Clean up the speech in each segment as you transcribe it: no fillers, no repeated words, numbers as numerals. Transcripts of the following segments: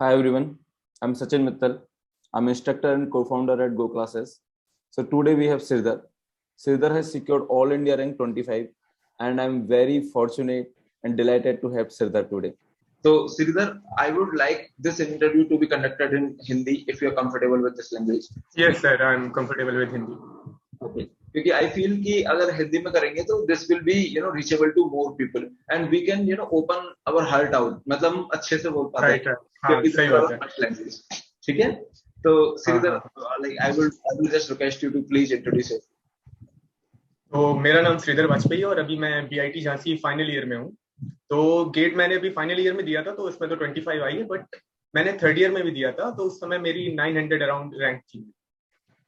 Hi everyone, I'm Sachin Mittal. I'm instructor and co-founder at Go Classes. So today we have Sirdhar. Sirdhar has secured All India rank 25 and I'm very fortunate and delighted to have Sirdhar today. So Sirdhar, I would like this interview to be conducted in Hindi if you're comfortable with this language. Yes, sir. I'm comfortable with Hindi. Okay. क्योंकि I feel कि अगर हिंदी में करेंगे तो this will be reachable to more people and we can open our heart out मतलब हम अच्छे से बोल पाते राइट हैं है। हाँ, सही बात है। लैंग्वेज ठीक है तो हाँ श्रीधर हाँ। Like I will just request you to please introduce your. तो मेरा नाम श्रीधर वाजपेयी है और अभी मैं बीआईटी झांसी फाइनल ईयर में हूँ। तो गेट मैंने अभी फाइनल ईयर में दिया था, तो उसमें तो 25 आई है, बट मैंने थर्ड ईयर में भी दिया था, तो उस समय मेरी 900 अराउंड रैंक थी।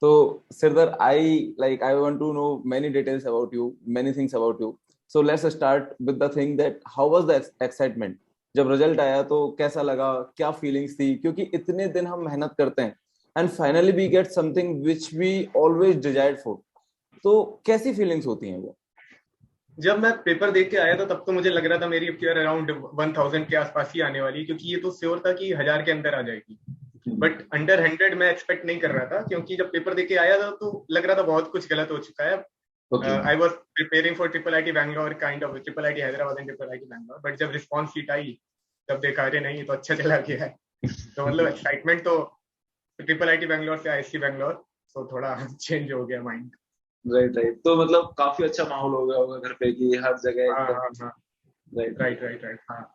So Sirdhar, I want to know many details about you, many things about you. So let's start with the thing that how was the excitement जब रिजल्ट आया तो कैसा लगा, क्या फीलिंग्स थी, क्योंकि इतने दिन हम मेहनत करते हैं and finally we get something which we always desired for. तो कैसी फीलिंग्स होती हैं वो? जब मैं पेपर देख के आया था तब तो मुझे लग रहा था मेरी अब अराउंड 1000 के आसपास ही आने वाली है, क्योंकि ये तो श्योर था कि 1000 के अंदर आ जाएगी। बट अंडर 100 मैं एक्सपेक्ट नहीं कर रहा था, क्योंकि जब पेपर देके आया था तो लग रहा था बहुत कुछ गलत हो चुका है। I was preparing for triple IT Bangalore, kind of triple IT Hyderabad and triple IT Bangalore, but जब रिस्पॉन्स शीट आई तब देखा अरे नहीं तो अच्छा चला गया है। तो मतलब एक्साइटमेंट तो ट्रिपल आईटी बैंगलोर से आईएससी बैंगलोर, तो थोड़ा चेंज हो गया माइंड। राइट राइट, तो मतलब काफी अच्छा माहौल हो गया होगा घर पे कि हर जगह हाँ एकदम। हाँ हाँ। Right right right right. हाँ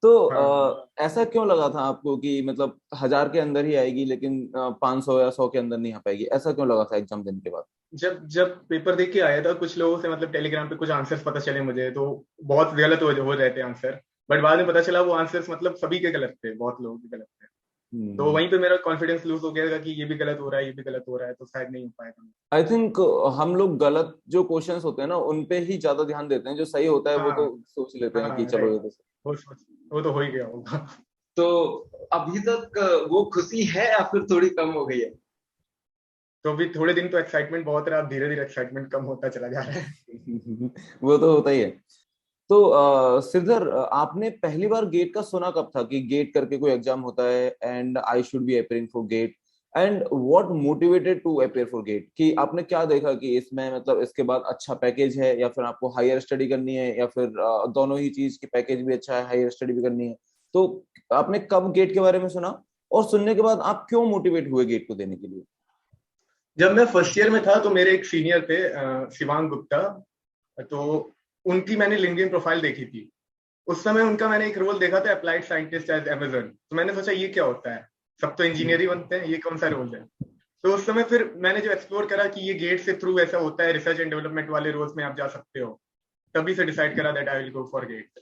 तो हाँ। ऐसा क्यों लगा था आपको कि मतलब 1000 के अंदर ही आएगी लेकिन 500 या 100 के अंदर नहीं आ पाएगी, ऐसा क्यों लगा था एग्जाम देने के बाद? जब जब पेपर देख के आया था, कुछ लोगों से मतलब टेलीग्राम पे कुछ आंसर्स पता चले मुझे, तो बहुत गलत हो रहे थे आंसर। बट बाद में पता चला वो आंसर्स मतलब सभी के गलत थे, बहुत लोगों के गलत थे। तो वहीं पे मेरा कॉन्फिडेंस लूज हो गया था कि ये भी गलत हो रहा है, ये भी गलत हो रहा है, तो शायद नहीं हो पाएगा। आई थिंक हम लोग गलत जो क्वेश्चंस होते हैं ना उन पे ही ज्यादा ध्यान देते हैं, जो सही होता है वो हाँ तो सोच लेते हैं कि हाँ चलो राइट। ये तो वो तो हो ही गया होगा। तो अभी तक वो खुशी है या फिर थोड़ी कम हो गई है? तो अभी थोड़े दिन तो एक्साइटमेंट बहुत रहा, धीरे धीरे एक्साइटमेंट कम होता चला जा रहा है। वो तो होता ही है। तो सिद्धर, आपने पहली बार गेट का सुना कब था कि गेट करके कोई एग्जाम होता है and I should be appearing for GATE, and what motivated to appear for GATE? कि आपने क्या देखा कि इसमें मतलब इसके बाद अच्छा पैकेज है या फिर आपको हायर स्टडी करनी है या फिर दोनों ही चीज की पैकेज भी अच्छा है, हायर स्टडी भी करनी है? तो आपने कब गेट के बारे में सुना और सुनने के बाद आप क्यों मोटिवेट हुए गेट को देने के लिए? जब मैं फर्स्ट ईयर में था तो मेरे एक सीनियर थे, शिवांग गुप्ता। तो उनकी मैंने लिंक्डइन प्रोफाइल देखी थी। उस समय उनका मैंने एक रोल देखा था, अप्लाइड साइंटिस्ट एट अमेजन। तो मैंने सोचा ये क्या होता है, सब तो इंजीनियर ही बनते हैं, ये कौन सा रोल है। तो उस समय फिर मैंने जो एक्सप्लोर करा कि ये गेट से थ्रू ऐसा होता है, रिसर्च एंड डेवलपमेंट वाले रोल्स में आप जा सकते हो, तभी से डिसाइड करा that I will go for GATE.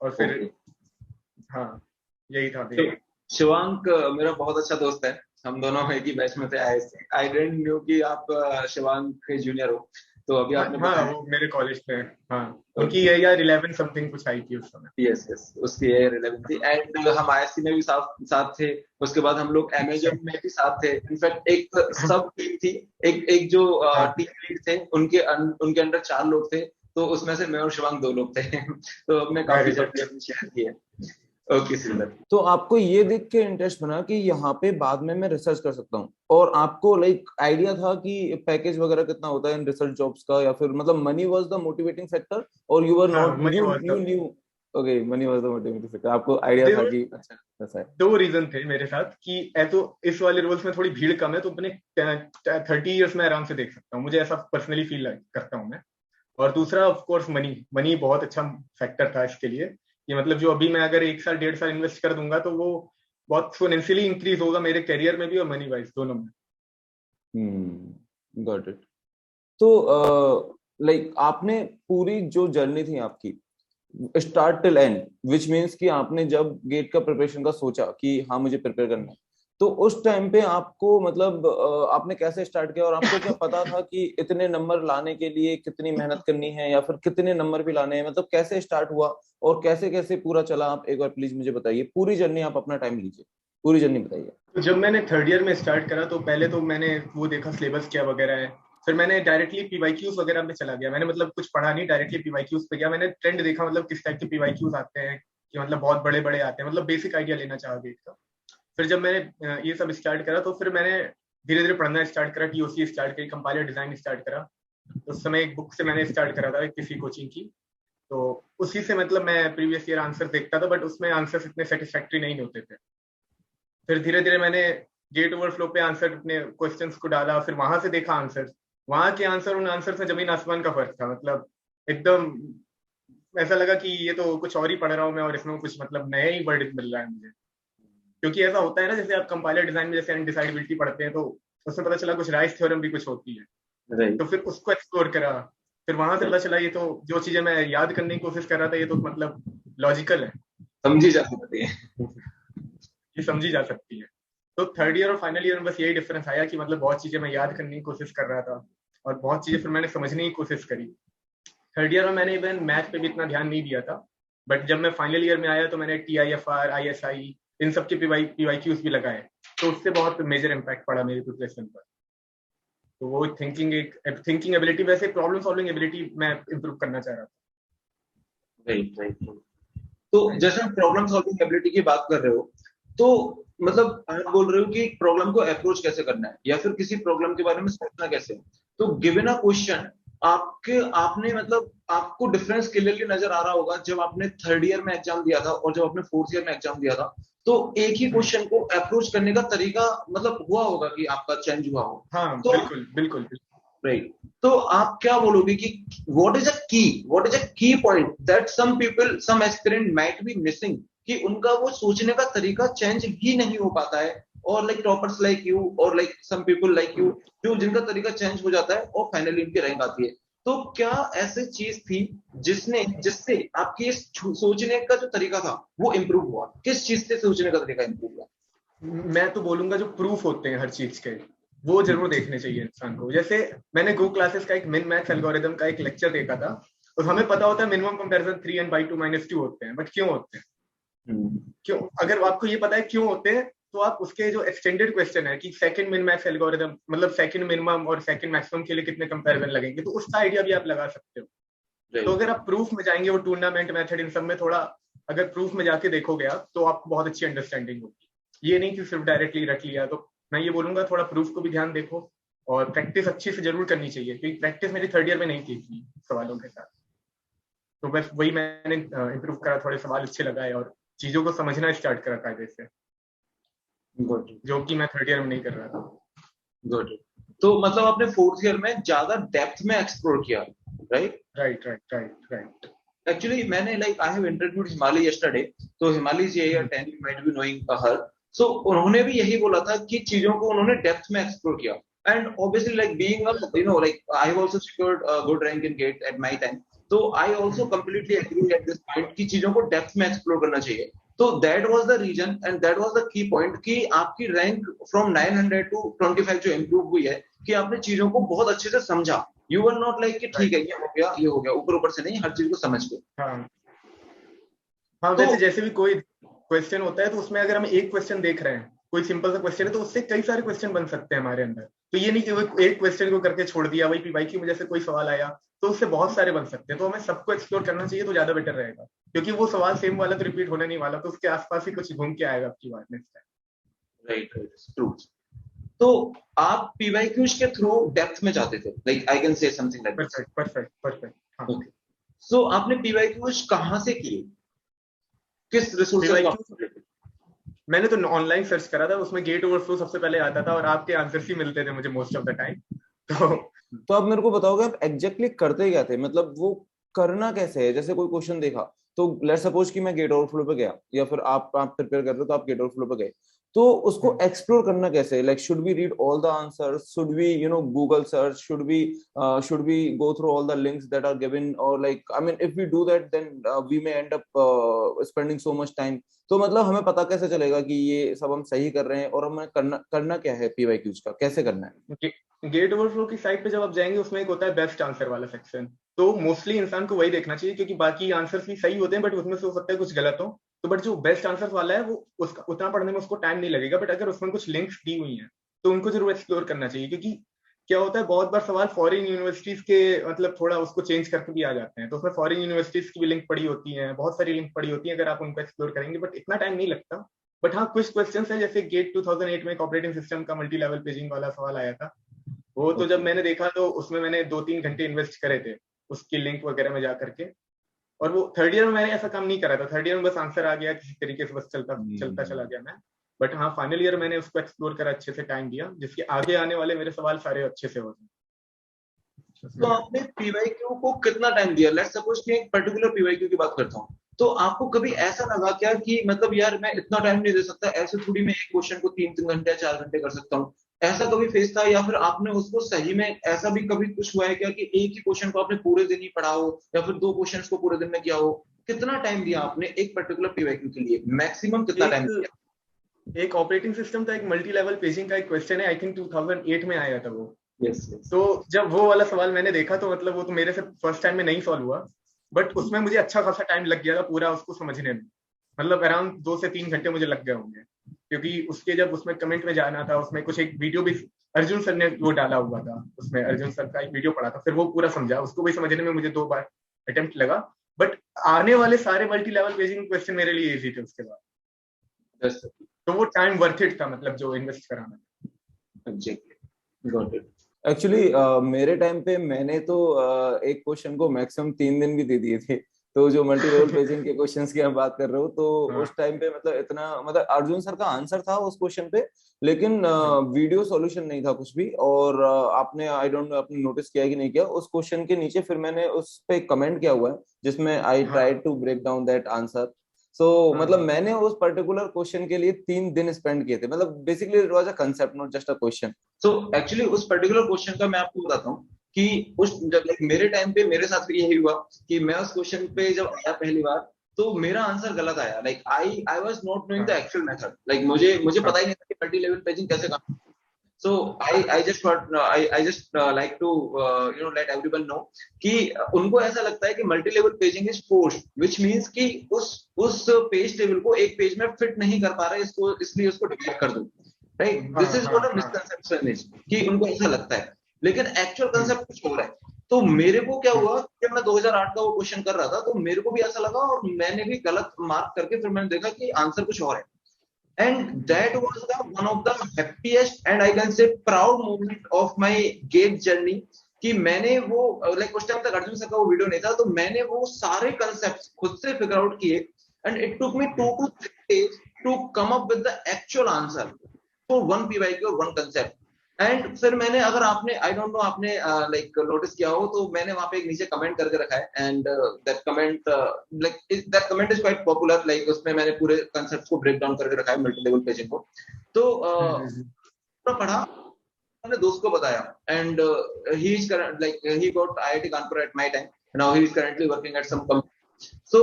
और फिर ओके। हाँ, यही था तो फिर। शिवांक मेरा बहुत अच्छा दोस्त है, हम दोनों एक ही बैच में थे। आई डेंट न्यू कि आप शिवांक के जूनियर हो, तो अभी हाँ आपने हाँ, बताया। वो मेरे कॉलेज में। हाँ, उनकी ओके। ये यार 11 समथिंग कुछ आई थी उस समय। यस यस, उसकी ये रिलेवेंस थी एंड हम आईएससी में भी साथ साथ थे। उसके बाद हम लोग अमेजन में भी साथ थे, इनफैक्ट एक सब टीम थी। एक एक जो हाँ टीम लीड थे उनके अंडर 4 लोग थे, तो उसमें से मैं और शिवांग 2 लोग थे। तो हमने काफी अरे वाह। जर्नी अपनी शेयर की है। ओके सिल्वर, तो आपको ये देख के इंटरेस्ट बना कि यहाँ पे बाद में मैं रिसर्च कर सकता हूँ, और आपको लाइक आइडिया था कि पैकेज वगैरह कितना होता है इन रिसर्च जॉब्स का, या फिर मतलब money was the motivating factor और यू वर हाँ, not money you was you the new? Okay, money was the motivating factor, आपको आइडिया था देयर कि अच्छा ऐसा है। दो रीजन थे मेरे साथ कि तो इस वाले रोल्स में थोड़ी भीड़ कम है, तो अपने 30 इयर्स में आराम से देख सकता हूँ, मुझे ऐसा पर्सनली फील करता हूँ मैं। और दूसरा ऑफ कोर्स मनी। मनी बहुत अच्छा फैक्टर था इसके लिए, कि मतलब जो अभी मैं अगर 1 साल 1.5 साल इन्वेस्ट कर दूंगा तो वो बहुत एक्सपोनेंशियली इंक्रीज होगा मेरे करियर में भी और मनी वाइज दोनों में। Got it. तो लाइक आपने पूरी जो जर्नी थी आपकी start till and, which means कि आपने जब गेट का प्रिपरेशन का सोचा कि हाँ मुझे प्रिपेयर करना है, तो उस टाइम पे आपको मतलब आपने कैसे स्टार्ट किया और आपको क्या पता था कि इतने नंबर लाने के लिए कितनी मेहनत करनी है या फिर कितने नंबर भी लाने हैं? मतलब कैसे स्टार्ट हुआ और कैसे कैसे पूरा चला? आप एक बार प्लीज मुझे बताइए पूरी जर्नी, आप अपना टाइम लीजिए, पूरी जर्नी बताइए। तो जब मैंने थर्ड ईयर में स्टार्ट करा तो पहले तो मैंने वो देखा सिलेबस क्या वगैरह है। फिर मैंने डायरेक्टली पीवाईक्यूज वगैरह में चला गया, मैंने मतलब कुछ पढ़ा नहीं, डायरेक्टली पीवाईक्यूज पे गया। मैंने ट्रेंड देखा, मतलब किस टाइप के पीवाईक्यूज आते हैं, कि मतलब बहुत बड़े बड़े आते हैं, मतलब बेसिक आइडिया लेना चाहा गेट का। फिर जब मैंने ये सब स्टार्ट करा तो फिर मैंने धीरे धीरे पढ़ना स्टार्ट करा, टीओसी स्टार्ट करी, कंपाइलर डिजाइन स्टार्ट करा। तो उस समय एक बुक से मैंने स्टार्ट करा था किसी कोचिंग की, तो उसी से मतलब मैं प्रीवियस ईयर आंसर देखता था, बट उसमें आंसर्स इतने सेटिस्फैक्ट्री नहीं होते थे। फिर धीरे धीरे मैंने गेट ओवरफ्लो पे आंसर अपने क्वेश्चंस को डाला, फिर वहां से देखा आंसर, वहां के आंसर उन आंसर से जमीन आसमान का फर्क था। मतलब एकदम ऐसा लगा कि ये तो कुछ और ही पढ़ रहा हूँ मैं, और इसमें कुछ मतलब नया ही वर्ड मिल रहा है मुझे। क्योंकि ऐसा होता है ना, जैसे आप कंपाइलर डिजाइन में जैसे अनडिसाइडेबिलिटी पढ़ते हैं, तो उसमें पता चला कुछ राइस थ्योरम भी कुछ होती है, राइट। तो फिर उसको एक्सप्लोर करा। फिर वहां से पता चला ये तो जो चीजें मैं याद करने की कोशिश कर रहा था, ये तो मतलब लॉजिकल है, समझी जा सकती है। ये समझी जा सकती है। तो थर्ड ईयर और फाइनल ईयर में बस यही डिफरेंस आया कि मतलब बहुत चीजें मैं याद करने की कोशिश कर रहा था, और बहुत चीजें फिर मैंने समझने की कोशिश करी। थर्ड ईयर में मैंने इवन मैथ पे भी इतना ध्यान नहीं दिया था, बट जब मैं फाइनल ईयर में आया तो मैंने TIFR, ISI, इन सब के PYQs भी लगाए, तो उससे बहुत मेजर इम्पैक्ट पड़ा मेरी प्रिपरेशन पर। तो वो थिंकिंग एबिलिटी, वैसे प्रॉब्लम सॉल्विंग एबिलिटी मैं इम्प्रूव करना चाह रहा था। Right right. तो जैसे आप प्रॉब्लम सॉल्विंग एबिलिटी की बात कर रहे हो, तो मतलब आप बोल रहे हो कि प्रॉब्लम को अप्रोच कैसे करना है या फिर किसी प्रॉब्लम के बारे में सोचना कैसे है। तो गिवन अ क्वेश्चन, आपने मतलब आपको डिफरेंस क्लियरली नजर आ रहा होगा जब आपने थर्ड ईयर में एग्जाम दिया था और जब आपने फोर्थ ईयर में एग्जाम दिया था, तो एक ही क्वेश्चन को अप्रोच करने का तरीका मतलब हुआ होगा कि आपका चेंज हुआ हो। हाँ तो बिल्कुल बिल्कुल। राइट, तो आप क्या बोलोगे कि what is a key point that some people, some aspirant might be missing, कि उनका वो सोचने का तरीका चेंज ही नहीं हो पाता है, और लाइक टॉपर्स लाइक यू और like some people like you, जो जिनका तरीका चेंज हो जाता है और फाइनली उनकी रैंक आती है। तो क्या ऐसी चीज थी जिससे आपकी इस सोचने का जो तरीका था वो इम्प्रूव हुआ? किस चीज से सोचने का तरीका इम्प्रूव हुआ? मैं तो बोलूंगा जो प्रूफ होते हैं हर चीज के, वो जरूर देखने चाहिए इंसान को। जैसे मैंने गो क्लासेस का एक मिन मैक्स एल्गोरिदम का एक लेक्चर देखा था, और हमें पता होता है मिनिमम कंपैरिजन 3n/2 - 2 होते हैं, बट क्यों होते हैं? क्यों? अगर आपको ये पता है क्यों होते हैं, तो आप उसके जो एक्सटेंडेड क्वेश्चन है कि सेकंड मिन मैक्स एल्गोरिदम मतलब सेकंड मिनिमम और सेकंड मैक्सिमम के लिए कितने कंपैरिजन लगेंगे, तो उसका आइडिया भी आप लगा सकते हो। तो अगर आप प्रूफ में जाएंगे, वो टूर्नामेंट मेथड इन सब में थोड़ा अगर प्रूफ में जाके देखोगे आप, तो आपको बहुत अच्छी अंडरस्टैंडिंग होगी। ये नहीं कि सिर्फ डायरेक्टली रख लिया। तो मैं ये बोलूंगा थोड़ा प्रूफ को भी ध्यान देखो, और प्रैक्टिस अच्छी से जरूर करनी चाहिए, क्योंकि प्रैक्टिस मेरी थर्ड ईयर में नहीं की थी सवालों के साथ। तो बस वही मैंने इम्प्रूव करा, थोड़े सवाल अच्छे लगाए और चीजों को समझना स्टार्ट करा कायदे से, गुड जो कि मैं थर्ड ईयर में नहीं कर रहा था। गुड। तो मतलब आपने फोर्थ ईयर में ज्यादा डेप्थ में एक्सप्लोर किया, right? Right right right right. Actually मैंने like I have interviewed Himali yesterday, तो Himali is here 10, you might be knowing her. So उन्होंने भी यही बोला था कि चीजों को उन्होंने डेप्थ में एक्सप्लोर किया, and obviously like being a you know like I have also secured a good rank in GATE at my time, तो I also completely agree at this point कि चीजों को डेप्थ में एक्सप्लोर करना चाहिए। तो that was the reason and that was the key point कि आपकी रैंक फ्रॉम 900 टू 25 जो इंप्रूव हुई है, कि आपने चीजों को बहुत अच्छे से समझा। यू वर नॉट लाइक कि ठीक है ये हो गया, ऊपर ऊपर से नहीं, हर चीज को समझ के। हाँ हाँ, तो वैसे जैसे भी कोई क्वेश्चन होता है, तो उसमें अगर हम एक क्वेश्चन देख रहे हैं, कोई सिंपल सा क्वेश्चन है, तो उससे कई सारे क्वेश्चन बन सकते हैं हमारे अंदर। तो ये नहीं कि वो एक क्वेश्चन को करके छोड़ दिया, वही PYQ में जैसे कोई सवाल आया, तो उससे बहुत सारे बन सकते हैं। तो हमें सबको एक्सप्लोर करना चाहिए, तो ज्यादा बेटर रहेगा, क्योंकि वो सवाल सेम वाला तो रिपीट होने नहीं वाला, तो उसके आसपास ही कुछ घूम के आएगा आपकी बात next time. Right right true. तो आप पीवाईक्यूज के थ्रू डेप्थ में जाते थे, like I can say something like this. Perfect perfect perfect. हाँ, ओके, सो आपने पीवाईक्यूज कहां से किए, किस रिसोर्सेज का? PYQ मैंने तो ऑनलाइन सर्च करा था, उसमें गेट ओवरफ्लो सबसे पहले आता था, और आपके आंसर्स ही मिलते थे मुझे मोस्ट ऑफ द टाइम। तो तो आप मेरे को बताओगे आप एग्जैक्टली करते क्या थे, मतलब वो करना कैसे है? जैसे कोई क्वेश्चन देखा, तो लेट्स सपोज कि मैं गेट ओवरफ्लो पे गया, या फिर आप प्रिपेयर कर रहे हो तो आप गेट ओवरफ्लो पे गए, तो उसको एक्सप्लोर करना कैसे? Like should we read all the answers, should we Google search, should we go through all the links that are given, और like I mean if we do that then we may end up spending so much time. तो मतलब हमें पता कैसे चलेगा कि ये सब हम सही कर रहे हैं, और हमें करना क्या है, पीवाईक्यूज का कैसे करना है? गेट ओवरफ्लो की साइट पे जब आप जाएंगे, उसमें एक होता है बेस्ट आंसर वाला सेक्शन। तो मोस्टली इंसान को वही देखना चाहिए, क्योंकि बाकी आंसर्स भी सही होते हैं, बट उसमें से हो सकता है कुछ गलत हो। तो बट जो बेस्ट आंसर वाला है, वो उसका उतना पढ़ने में उसको टाइम नहीं लगेगा, बट अगर उसमें कुछ लिंक्स दी हुई हैं, तो उनको जरूर एक्सप्लोर करना चाहिए, क्योंकि क्या होता है, बहुत बार सवाल फॉरेन यूनिवर्सिटीज के मतलब थोड़ा उसको चेंज करके भी आ जाते हैं, तो उसमें फॉरेन यूनिवर्सिटीज की भी लिंक पड़ी होती है, बहुत सारी लिंक पड़ी होती है, अगर आप उनको एक्सप्लोर करेंगे, बट इतना टाइम नहीं लगता। बट हाँ, कुछ क्वेश्चन है, जैसे गेट 2008 में एक ऑपरेटिंग सिस्टम का मल्टी लेवल पेजिंग वाला सवाल आया था, वो तो जब मैंने देखा तो उसमें मैंने 2-3 घंटे इन्वेस्ट करे थे उसकी लिंक वगैरह में जा करके। और वो थर्ड ईयर में मैंने ऐसा काम नहीं करा था, थर्ड ईयर में बस आंसर आ गया किसी तरीके से, बस चलता चलता चला गया मैं। बट हाँ, फाइनल ईयर मैंने उसको एक्सप्लोर करा, अच्छे से टाइम दिया, जिसके आगे आने वाले मेरे सवाल सारे अच्छे से हो जाए। तो आपने पीवाईक्यू को कितना टाइम दिया? लेट्स सपोज कि एक पर्टिकुलर पीवाईक्यू की बात करता हूँ, तो आपको कभी ऐसा लगा क्या कि मतलब यार मैं इतना टाइम नहीं दे सकता, ऐसे थोड़ी मैं एक क्वेश्चन को 3-3 घंटे या 4 घंटे कर सकता हूँ? ऐसा कभी फेस था, या फिर आपने उसको सही में ऐसा भी कभी कुछ हुआ है क्या कि एक ही क्वेश्चन को आपने पूरे दिन ही पढ़ा हो, या फिर 2 क्वेश्चन को पूरे दिन में किया हो? कितना टाइम दिया आपने एक पर्टिकुलर पीवाईक्यू के लिए, मैक्सिमम कितना टाइम दिया? एक ऑपरेटिंग सिस्टम था, एक मल्टी लेवल पेजिंग का एक क्वेश्चन है, आई थिंक 2008 में आया था वो। yes. तो जब वो वाला सवाल मैंने देखा तो मतलब वो तो मेरे से फर्स्ट टाइम में नहीं सॉल्व हुआ, बट उसमें मुझे अच्छा खासा टाइम लग गया था पूरा उसको समझने में, मतलब अराउंड 2 से 3 घंटे मुझे लग गए होंगे, क्योंकि उसके जब उसमें कमेंट में जाना था, उसमें कुछ एक वीडियो भी अर्जुन सर ने वो डाला हुआ था, उसमें अर्जुन सर का एक वीडियो पड़ा था, फिर वो पूरा समझा, उसको भी समझने में मुझे 2 बार अटेम्प्ट लगा। बट आने वाले सारे मल्टी लेवल पेजिंग क्वेश्चन मेरे लिए इजी थे उसके बाद, तो वो टाइम वर्थ इट था, मतलब जो इन्वेस्ट कराना। एक्चुअली मेरे टाइम पे मैंने तो एक क्वेश्चन को मैक्सिमम 3 दिन भी दे दिए थे। तो जो मल्टी लेवल पेजिंग के क्वेश्चंस की आप बात कर रहे हो, तो उस टाइम पे मतलब इतना, मतलब अर्जुन सर का आंसर था उस क्वेश्चन पे, लेकिन वीडियो सॉल्यूशन नहीं था कुछ भी। और आपने, आई डोंट नो आपने नोटिस किया कि नहीं किया, उस क्वेश्चन के नीचे फिर मैंने उस पे कमेंट किया हुआ है जिसमें I tried to break down that answer. मतलब मैंने उस पर्टिकुलर क्वेश्चन के लिए 3 दिन स्पेंड किए थे, मतलब basically it was a concept, not just a question. तो एक्चुअली उस पर्टिकुलर क्वेश्चन का मैं आपको बताता हूँ कि उस लाइक मेरे टाइम पे मेरे साथ भी यही हुआ कि मैं उस क्वेश्चन पे जब आया पहली बार, तो मेरा आंसर गलत आया। Like I was not knowing the actual method, like मुझे पता ही नहीं था कि मल्टी लेवल पेजिंग कैसे काम। So I just thought I just like to let everyone know कि उनको ऐसा लगता है कि multi level paging is forced, which means कि उस पेज टेबल को एक पेज में फिट नहीं कर पा रहे, इसको इसलिए उसको डिलीट कर दो, right? This is what a misconception is, कि उनको ऐसा लगता है, लेकिन एक्चुअल कंसेप्ट कुछ और है। तो मेरे को क्या हुआ, जब मैं 2008 का वो क्वेश्चन कर रहा था, तो मेरे को भी ऐसा लगा और मैंने भी गलत मार्क करके फिर मैंने देखा कि आंसर कुछ और है। And that was one of the happiest and I can say proud moment of my GATE journey कि मैंने वो लाइक उस टाइम तक अर्जुन सर का वो वीडियो नहीं था, तो मैंने वो सारे कंसेप्ट खुद से फिगर आउट किए, and it took me 2 to 3 days to come up with the actual answer for one PYQ or one concept। And फिर मैंने, अगर आपने, आई डोंट नो आपने लाइक नोटिस किया हो, तो मैंने वहां पे एक नीचे कमेंट करके रखा है, and that comment is quite popular. Like उसमें मैंने पूरे कंसेप्ट को ब्रेक डाउन करके रखा है, मल्टी लेवल पेजिंग को। तो पढ़ा, मैंने दोस्त को बताया, and he is like he got IIT Kanpur at my time, now he is currently working at some company. So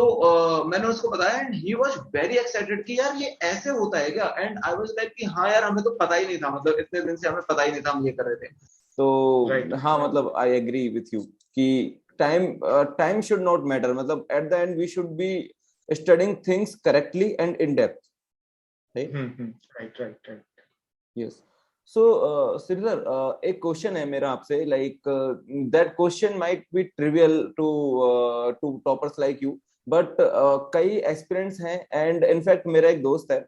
मैंने उसको बताया and he was very excited कि यार ये ऐसे होता है क्या, एंड आई वाज लाइक कि हाँ यार, हमें तो पता ही नहीं था, मतलब इतने दिन से हमें पता ही नहीं था हम ये कर रहे थे। तो हाँ, मतलब आई एग्री विथ यू कि टाइम शुड नॉट मैटर, मतलब at the end we should be studying things correctly and in depth, right. Yes. So Sridhar, एक क्वेश्चन है मेरा आपसे, like that question might be trivial to toppers like you, but कई aspirants हैं, and in fact मेरा एक दोस्त है,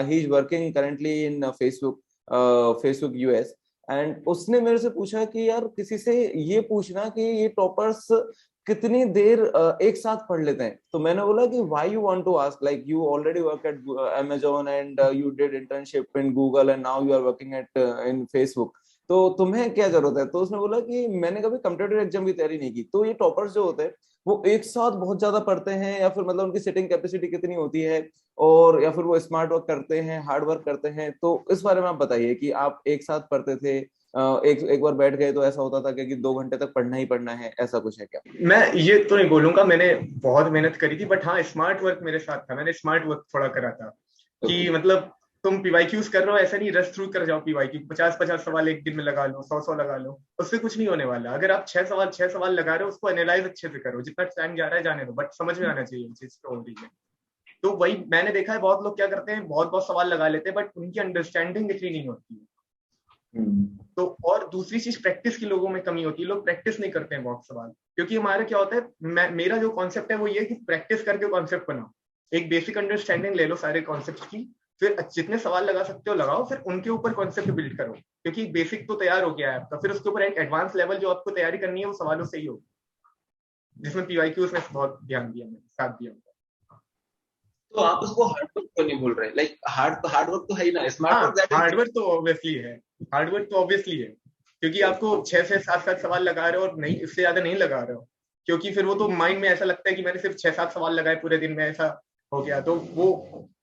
he is working currently in Facebook US, and उसने मेरे से पूछा कि यार किसी से ये पूछना कि ये टॉपर्स कितनी देर एक साथ पढ़ लेते हैं। तो मैंने बोला कि why you want to ask, like you already work at Amazon and you did internship in Google and now you are working at in Facebook, तो तुम्हें क्या जरूरत है? तो उसने बोला कि मैंने कभी कॉम्पिटिटिव एग्जाम की तैयारी नहीं की। तो ये टॉपर्स जो होते हैं वो एक साथ बहुत ज्यादा पढ़ते हैं, या फिर मतलब उनकी सिटिंग कैपेसिटी कितनी होती है, और या फिर वो स्मार्ट वर्क करते हैं, हार्ड वर्क करते हैं? तो इस बारे में आप बताइए कि आप एक साथ पढ़ते थे, एक बार बैठ गए तो ऐसा होता था कि 2 घंटे तक पढ़ना ही पढ़ना है, ऐसा कुछ है क्या? मैं ये तो नहीं बोलूंगा मैंने बहुत मेहनत करी थी, बट हाँ, स्मार्ट वर्क मेरे साथ था, मैंने स्मार्ट वर्क थोड़ा करा था कि मतलब तुम पीवाईक्यूज कर रहे हो, ऐसा नहीं रस थ्रू कर जाओ पीवाईक्यू, 50-50 सवाल एक दिन में लगा लो, 100 लगा लो, उससे कुछ नहीं होने वाला। अगर आप 6 सवाल लगा रहे हो, उसको एनालाइज अच्छे से करो, जितना टाइम जा रहा है जाने दो, बट समझ में आना चाहिए चीज तो हो रही है। तो वही मैंने देखा है, बहुत लोग क्या करते हैं, बहुत बहुत सवाल लगा लेते हैं, बट उनकी अंडरस्टैंडिंग इतनी नहीं होती है। तो और दूसरी चीज प्रैक्टिस की लोगों में कमी होती है, लोग प्रैक्टिस नहीं करते हैं बहुत सवाल, क्योंकि हमारा क्या होता है, मेरा जो कॉन्सेप्ट है वो ये कि प्रैक्टिस करके कॉन्सेप्ट बनाओ, एक बेसिक अंडरस्टैंडिंग ले लो सारे कॉन्सेप्ट की, फिर जितने सवाल लगा सकते हो लगाओ, फिर उनके ऊपर कॉन्सेप्ट बिल्ड करो, क्योंकि बेसिक तो तैयार हो गया है आपका, फिर उसके ऊपर एक एडवांस लेवल जो आपको तैयारी करनी है वो सवालों से ही होगी, जिसमें पीवाईक्यूज में बहुत ध्यान दिया, मैंने साथ दिया। तो आप उसको हार्ड वर्क क्यों नहीं बोल रहे? लाइक हार्ड वर्क तो है ही ना, स्मार्ट वर्क दैट हार्डवर्क तो ऑब्वियसली है, हार्डवर्क तो ऑब्वियसली है, क्योंकि आपको 6 से 7 सवाल लगा रहे हो और नहीं, इससे ज्यादा नहीं लगा रहे हो, क्योंकि फिर वो तो माइंड में ऐसा लगता है कि मैंने सिर्फ 6-7 सवाल लगाए पूरे दिन में, ऐसा हो गया, तो वो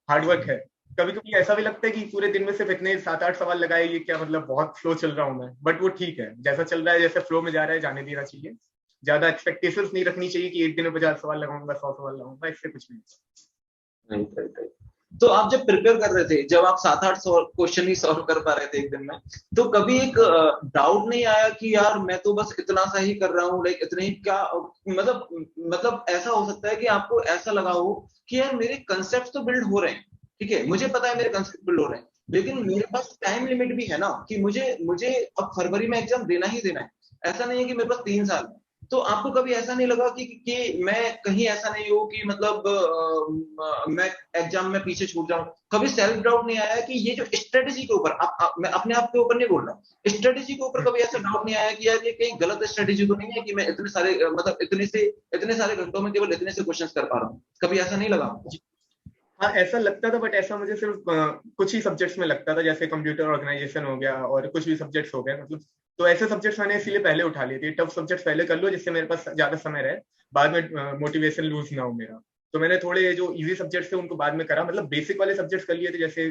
हार्डवर्क है। कभी कभी ऐसा भी लगता है कि पूरे दिन में सिर्फ इतने 7-8 सवाल लगाए, ये क्या मतलब, बहुत फ्लो चल रहा हूँ मैं, बट वो ठीक है, जैसा चल रहा है, जैसे फ्लो में जा रहा है जाने देना चाहिए, ज्यादा एक्सपेक्टेशंस नहीं रखनी चाहिए कि एक दिन में 50 सवाल लगाऊंगा, 100 सवाल लगाऊंगा, इससे कुछ नहीं। राइट। तो आप जब प्रिपेयर कर रहे थे, जब आप 7-8 क्वेश्चन ही सॉल्व कर पा रहे थे एक दिन में, तो कभी एक डाउट नहीं आया कि यार मैं तो बस इतना सा ही कर रहा हूँ, लाइक इतने ही क्या, मतलब ऐसा हो सकता है कि आपको ऐसा लगा हो कि यार मेरे कंसेप्ट तो बिल्ड हो रहे हैं, ठीक है, मुझे पता है मेरे कंसेप्ट बिल्ड हो रहे हैं, लेकिन मेरे पास टाइम लिमिट भी है ना, कि मुझे अब फरवरी में एग्जाम देना ही देना है, ऐसा नहीं है कि मेरे पास 3 साल है। तो आपको कभी ऐसा नहीं लगा कि मैं कहीं ऐसा नहीं हूं कि मतलब मैं एग्जाम में पीछे छूट जाऊं? कभी सेल्फ डाउट नहीं आया कि ये जो स्ट्रेटेजी के ऊपर, मैं अपने आप के ऊपर नहीं बोल रहा, स्ट्रेटेजी के ऊपर कभी ऐसा डाउट नहीं आया कि यार ये कहीं गलत स्ट्रेटेजी तो नहीं है कि मैं इतने सारे मतलब इतने सारे घंटों में केवल इतने से क्वेश्चन कर पा रहा हूँ? कभी ऐसा नहीं लगा? हाँ, ऐसा लगता था, बट ऐसा मुझे सिर्फ कुछ ही सब्जेक्ट्स में लगता था, जैसे कंप्यूटर ऑर्गेनाइजेशन हो गया और कुछ भी सब्जेक्ट्स हो गए, मतलब तो ऐसे सब्जेक्ट्स मैंने इसीलिए पहले उठा लिए थे, टफ सब्जेक्ट्स पहले कर लो जिससे मेरे पास ज्यादा समय रहे, बाद में मोटिवेशन लूज ना हो मेरा, तो मैंने थोड़े जो इजी सब्जेक्ट्स थे उनको बाद में करा, मतलब बेसिक वाले सब्जेक्ट्स कर लिए थे, जैसे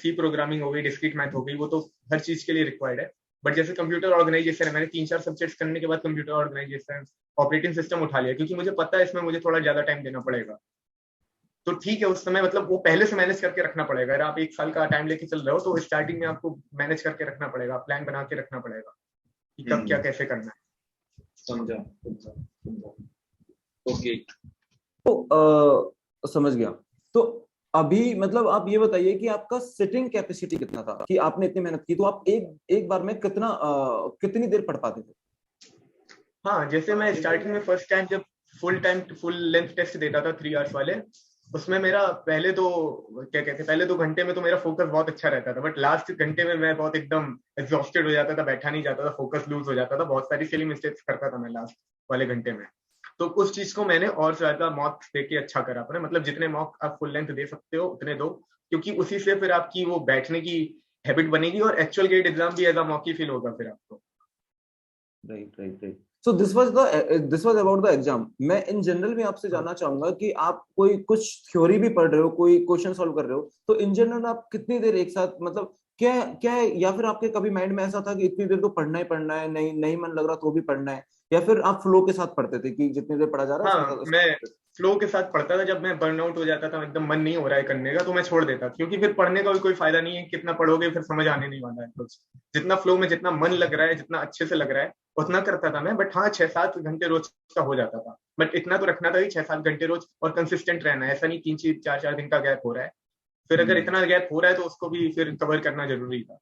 सी प्रोग्रामिंग हो गई, डिस्क्रीट मैथ हो गई, वो तो हर चीज के लिए रिक्वायर्ड है, बट जैसे कंप्यूटर ऑर्गेनाइजेशन है, मैंने 3-4 सब्जेक्ट्स करने के बाद कंप्यूटर ऑर्गेनाइजेशन, ऑपरेटिंग सिस्टम उठा लिया, क्योंकि मुझे पता है इसमें मुझे थोड़ा ज्यादा टाइम देना पड़ेगा, तो ठीक है उस समय, मतलब वो पहले से मैनेज करके रखना पड़ेगा, अगर आप 1 साल का टाइम लेके चल रहे हो तो स्टार्टिंग में आपको मैनेज करके रखना पड़ेगा, प्लान बना के रखना पड़ेगा कि कब क्या कैसे करना है। समझा। ओके, तो समझ गया। तो अभी मतलब आप ये बताइए कि आपका सिटिंग कैपेसिटी कितना था, कि आपने इतनी मेहनत की तो आप एक बार में कितनी देर पढ़ पाते थे? हाँ, जैसे मैं स्टार्टिंग में फर्स्ट टाइम जब फुल लेंथ टेस्ट देता था 3 आवर्स वाले, उसमें मेरा पहले पहले 2 घंटे में तो मेरा फोकस बहुत अच्छा रहता था, बट लास्ट घंटे में मैं बहुत एकदम एग्जॉस्टेड हो जाता था, बैठा नहीं जाता था, फोकस लूज हो जाता था, बहुत सारी सिली मिस्टेक्स करता था मैं लास्ट वाले घंटे में, तो उस चीज को मैंने और ज्यादा मॉक देके अच्छा करा अपने, मतलब जितने मॉक आप फुल लेंथ दे सकते हो उतने दो, क्योंकि उसी से फिर आपकी वो बैठने की हैबिट बनेगी और एक्चुअल गेट एग्जाम भी एज अ मॉक ही फील होगा फिर आपको। Right. So this was about the exam. मैं इन जनरल में आपसे जानना चाहूंगा कि आप कोई कुछ थ्योरी भी पढ़ रहे हो, कोई क्वेश्चन सॉल्व कर रहे हो, तो इन जनरल आप कितनी देर एक साथ, मतलब क्या क्या, या फिर आपके कभी माइंड में ऐसा था कि इतनी देर तो पढ़ना है, नहीं मन लग रहा तो भी पढ़ना है, या फिर आप फ्लो के साथ पढ़ते थे कि जितनी देर पढ़ा जा रहा है हाँ, मैं फ्लो के साथ पढ़ता था, जब मैं बर्नआउट हो जाता था, एकदम मन नहीं हो रहा है करने का, तो मैं छोड़ देता था, क्योंकि फिर पढ़ने का भी कोई फायदा नहीं है, कितना पढ़ोगे फिर समझ आने नहीं वाला है कुछ, जितना फ्लो में जितना मन लग रहा है, जितना अच्छे से लग रहा है उतना करता था मैं, बट हाँ 6-7 घंटे रोज का हो जाता था, बट इतना तो रखना था कि 6-7 घंटे रोज, और कंसिस्टेंट रहना है, ऐसा नहीं 3 4 दिन का गैप हो रहा है, फिर अगर इतना गैप हो रहा है तो उसको भी फिर कवर करना जरूरी था,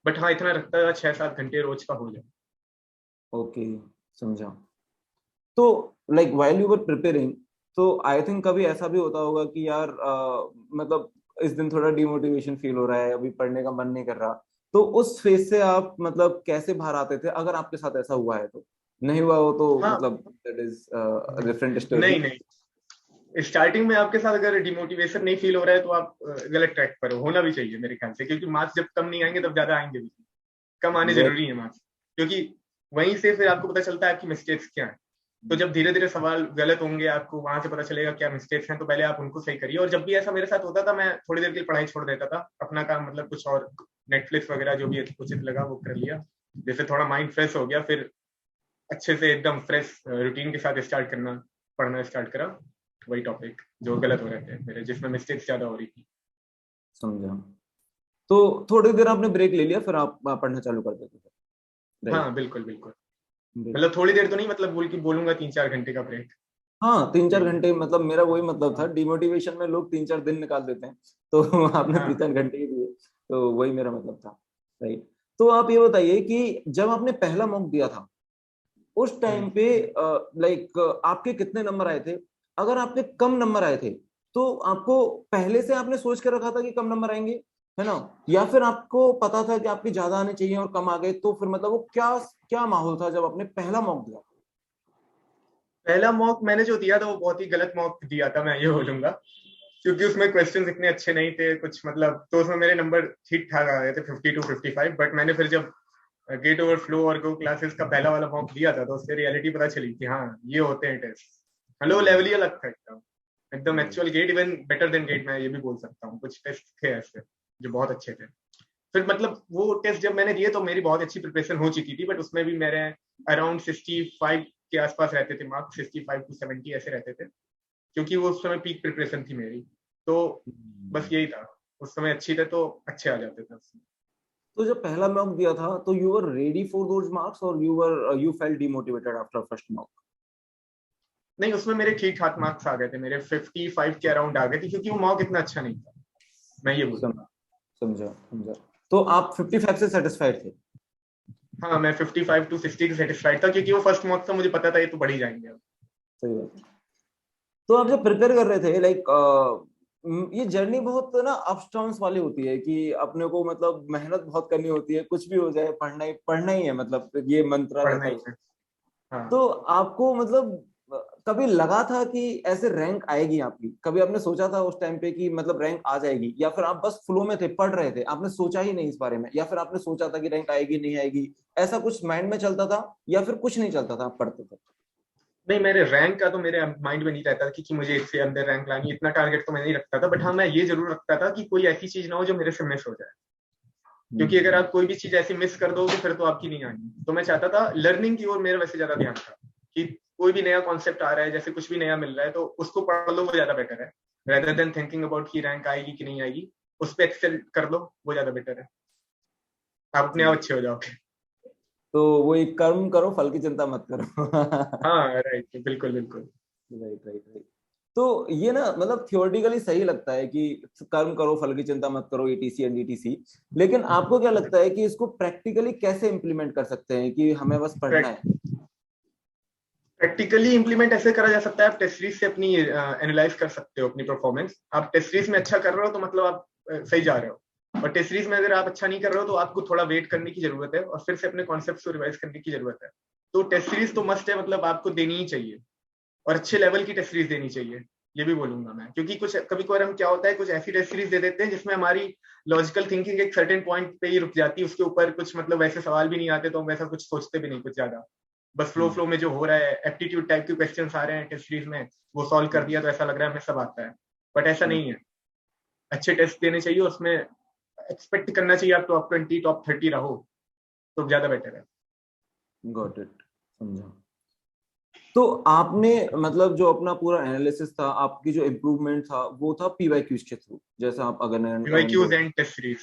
बट हाँ इतना रखता था 6-7 घंटे रोज का हो जाए। ओके, समझा। तो like while you were preparing, तो आई थिंक कभी ऐसा भी होता होगा कि यार मतलब इस दिन थोड़ा डिमोटिवेशन फील हो रहा है, अभी पढ़ने का मन नहीं कर रहा, तो उस फेज से आप मतलब कैसे बाहर आते थे, अगर आपके साथ ऐसा हुआ है तो? नहीं हुआ हो तो हाँ, मतलब दैट इज डिफरेंट स्टोरी। नहीं, स्टार्टिंग में आपके साथ अगर डिमोटिवेशन नहीं फील हो रहा है तो आप गलत ट्रैक पर हो, होना भी चाहिए मेरे ख्याल से, क्योंकि मार्क्स जब कम नहीं आएंगे तब ज्यादा आएंगे भी, कम आने जरूरी है मार्क्स, क्योंकि वहीं से फिर आपको पता चलता है आपकी मिस्टेक्स क्या है, तो जब धीरे धीरे सवाल गलत होंगे आपको वहां से पता चलेगा क्या मिस्टेक्स हैं, तो पहले आप उनको सही करिए, और जब भी ऐसा मेरे साथ होता था मैं थोड़ी देर के लिए पढ़ाई छोड़ देता था, अपना काम मतलब कुछ और नेटफ्लिक्स वगैरह जो भी उचित लगा वो कर लिया, जैसे थोड़ा माइंड फ्रेश हो गया, फिर अच्छे से एकदम फ्रेश रूटीन के साथ स्टार्ट करना, पढ़ना स्टार्ट करा, वही टॉपिक जो गलत हो रहे थे मेरे, जिसमें मिस्टेक्स ज्यादा हो रही थी। समझा। तो थोड़ी देर आपने ब्रेक ले लिया, फिर आप पढ़ना चालू कर देते थे? हाँ, बिल्कुल बिल्कुल, मतलब थोड़ी देर तो नहीं, मतलब बोलूंगा 3-4 घंटे का ब्रेक। हाँ, 3-4 घंटे, मतलब मेरा वही मतलब था, डिमोटिवेशन में लोग 3-4 दिन निकाल देते हैं, तो आपने हाँ 3-4 घंटे ही दिए, तो वही मेरा मतलब था। राइट। तो आप ये बताइए कि जब आपने पहला मॉक दिया था उस टाइम पे लाइक आपके कितने नंबर आए थे? अगर आपके कम नंबर आए थे तो आपको पहले से आपने सोच के रखा था कि कम नंबर आएंगे, है ना? या फिर आपको पता था कि आपके ज्यादा आने चाहिए और कम आ गए, तो फिर मतलब वो क्या क्या माहौल था जब आपने पहला मॉक दिया? पहला मॉक मैंने जो दिया था वो बहुत ही गलत मॉक दिया था, मैं ये बोलूंगा, क्योंकि उसमें क्वेश्चंस इतने अच्छे नहीं थे कुछ, मतलब तो उसमें मेरे नंबर ठीक ठाक आ गए थे 52-55। बट मैंने फिर जब गेट ओवर फ्लो और गो क्लासेस का पहला वाला मॉक दिया था तो उससे रियलिटी पता चली कि हाँ ये होते हैं टेस्ट। हेलो, लेवल ही अलग था एकदम, एकदम actual GATE, even better than GATE मैं ये भी बोल सकता हूँ। कुछ टेस्ट थे ऐसे जो बहुत अच्छे थे। फिर मतलब वो टेस्ट जब मैंने दिए तो मेरी बहुत अच्छी प्रिपरेशन हो चुकी थी, बट उसमें भी मेरे अराउंड 65 के आसपास रहते थे मार्क्स, 65 to 70 ऐसे रहते थे, क्योंकि वो उस समय पीक प्रिपरेशन थी मेरी। तो बस यही था, उस समय अच्छी थे तो अच्छे आ जाते थे उसमें। तो जब पहला मॉक दिया था तो you were ready for those marks और you felt demotivated after first mock? नहीं, उसमें मेरे ठीक ठाक मार्क्स आ गए थे, मेरे 55 के अराउंड आ गए थे, क्योंकि वो मॉक इतना अच्छा नहीं था, मैं ये बोलूंगा। समझा समझा। तो आप 55 से सेटिस्फाइड थे? हाँ, मैं 55 to 60 सेटिस्फाइड था, क्योंकि वो फर्स्ट मॉक था, मुझे पता था ये तो बढ़ ही जाएंगे अब। सही बात है। तो आप जब प्रिपेयर कर रहे थे लाइक ये जर्नी बहुत ना अप्स डाउन्स वाली होती है कि अपने को मतलब मेहनत बहुत करनी होती है, कुछ भी हो जाए पढ़ना ही है, मतलब ये मंत्र पढ़ना रहता ही है। है। हाँ। तो आपको मतलब कभी लगा था कि ऐसे रैंक आएगी आपकी? कभी आपने सोचा था उस टाइम पे कि मतलब रैंक आ जाएगी, या फिर आप बस फ्लो में थे, पढ़ रहे थे, आपने सोचा ही नहीं इस बारे में, या फिर आपने सोचा था कि रैंक आएगी नहीं आएगी, ऐसा कुछ माइंड में चलता था, या फिर कुछ नहीं चलता था, आप पढ़ते थे? नहीं, मेरे रैंक का तो मेरे माइंड में नहीं रहता कि मुझे इससे अंदर रैंक लानी, इतना टारगेट तो मैं नहीं रखता था। बट हाँ, मैं ये जरूर रखता था कि कोई ऐसी चीज ना हो जो मेरे से मिस हो जाए, क्योंकि अगर आप कोई भी चीज ऐसी मिस कर दोगे फिर तो आपकी नहीं आनी। तो मैं चाहता था लर्निंग की ओर मेरा वैसे ज्यादा ध्यान था, कि कोई भी नया कॉन्सेप्ट आ रहा है, जैसे कुछ भी नया मिल रहा है तो उसको पढ़ लो, वो ज्यादा बेटर है, रेदर देन थिंकिंग अबाउट की रैंक आएगी कि नहीं आएगी। उस पर एक्सेल कर लो, वो ज्यादा बेटर है, आप अपने आप अच्छे हो जाओगे। तो वो एक कर्म करो, फल की चिंता मत करो। हाँ, राइट, बिल्कुल बिल्कुल। Right right right. तो ये ना मतलब थियोरेटिकली सही लगता है कि कर्म करो फल की चिंता मत करो, एटीसी एंड डीटीसी, लेकिन आपको क्या लगता है कि इसको प्रैक्टिकली कैसे इंप्लीमेंट कर सकते हैं कि हमें बस पढ़ना है? प्रैक्टिकली इंप्लीमेंट ऐसे करा जा सकता है, आप टेस्ट सीरीज से अपनी एनालाइज कर सकते हो अपनी परफॉर्मेंस। आप टेस्ट सीरीज में अच्छा कर रहे हो तो मतलब आप सही जा रहे हो, और टेस्ट सीरीज में अगर आप अच्छा नहीं कर रहे हो तो आपको थोड़ा वेट करने की जरूरत है और फिर से अपने कॉन्सेप्ट को रिवाइज करने की जरूरत है। तो टेस्ट सीरीज तो मस्ट है, मतलब आपको देनी ही चाहिए, और अच्छे लेवल की टेस्ट सीरीज देनी चाहिए, ये भी बोलूंगा मैं। क्योंकि कुछ कभी कभार हम क्या होता है, कुछ ऐसी टेस्ट सीरीज दे देते हैं जिसमें हमारी लॉजिकल थिंकिंग एक सर्टेन पॉइंट पे ही रुक जाती है, उसके ऊपर कुछ मतलब वैसे सवाल भी नहीं आते, तो हम वैसा कुछ सोचते भी नहीं कुछ ज्यादा। बस फ्लो फ्लो में जो हो रहा है, एप्टीट्यूड टाइप के क्वेश्चंस आ रहे हैं टेस्ट सीरीज में, वो सॉल्व कर दिया तो ऐसा लग रहा है हमें सब आता है, बट ऐसा नहीं है। अच्छे टेस्ट देने चाहिए, उसमें एक्सपेक्ट करना चाहिए आप टॉप 20 टॉप 30 रहो, तो ज्यादा बेटर है। गॉट इट, समझा। तो आपने मतलब जो अपना पूरा एनालिसिस था, आपकी जो इम्प्रूवमेंट था वो था पीवाईक्यूज के थ्रू, जैसा आप PYQs and test series.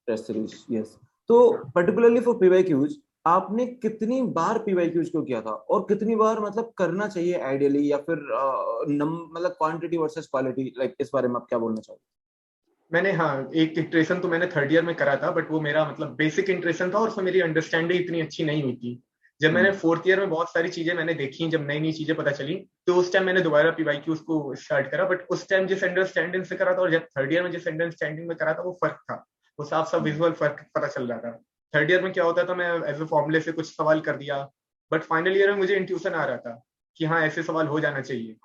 Test series, yes. तो पर्टिकुलरली फॉर पीवाईक्यूज आपने कितनी बार पीवाईक्यूज को किया था, और कितनी बार मतलब करना चाहिए आइडियली, या फिर मतलब क्वांटिटी वर्सेस क्वालिटी, लाइक इस बारे में आप क्या बोलना चाहोगे? मैंने, हाँ, एक इटरेशन तो मैंने थर्ड ईयर में करा था, बट वो मेरा मतलब बेसिक इंटरेशन था और उसमें मेरी अंडरस्टैंडिंग इतनी अच्छी नहीं हुई थी। जब मैंने फोर्थ ईयर में बहुत सारी चीजें मैंने देखी, जब नई नई चीजें पता चली, तो उस टाइम मैंने दोबारा पीवाईक्यू उसको स्टार्ट करा। बट उस टाइम जिस अंडरस्टैंडिंग से करा था और जब थर्ड ईयर में जिस अंडरस्टैंडिंग में करा था, वो फर्क था, वो साफ साफ विजुअल फर्क पता चल रहा था। थर्ड ईयर में क्या होता था, मैं एज ए फॉर्मूले से कुछ सवाल कर दिया, बट फाइनल ईयर में मुझे इंट्यूशन आ रहा था कि हाँ ऐसे सवाल हो जाना चाहिए।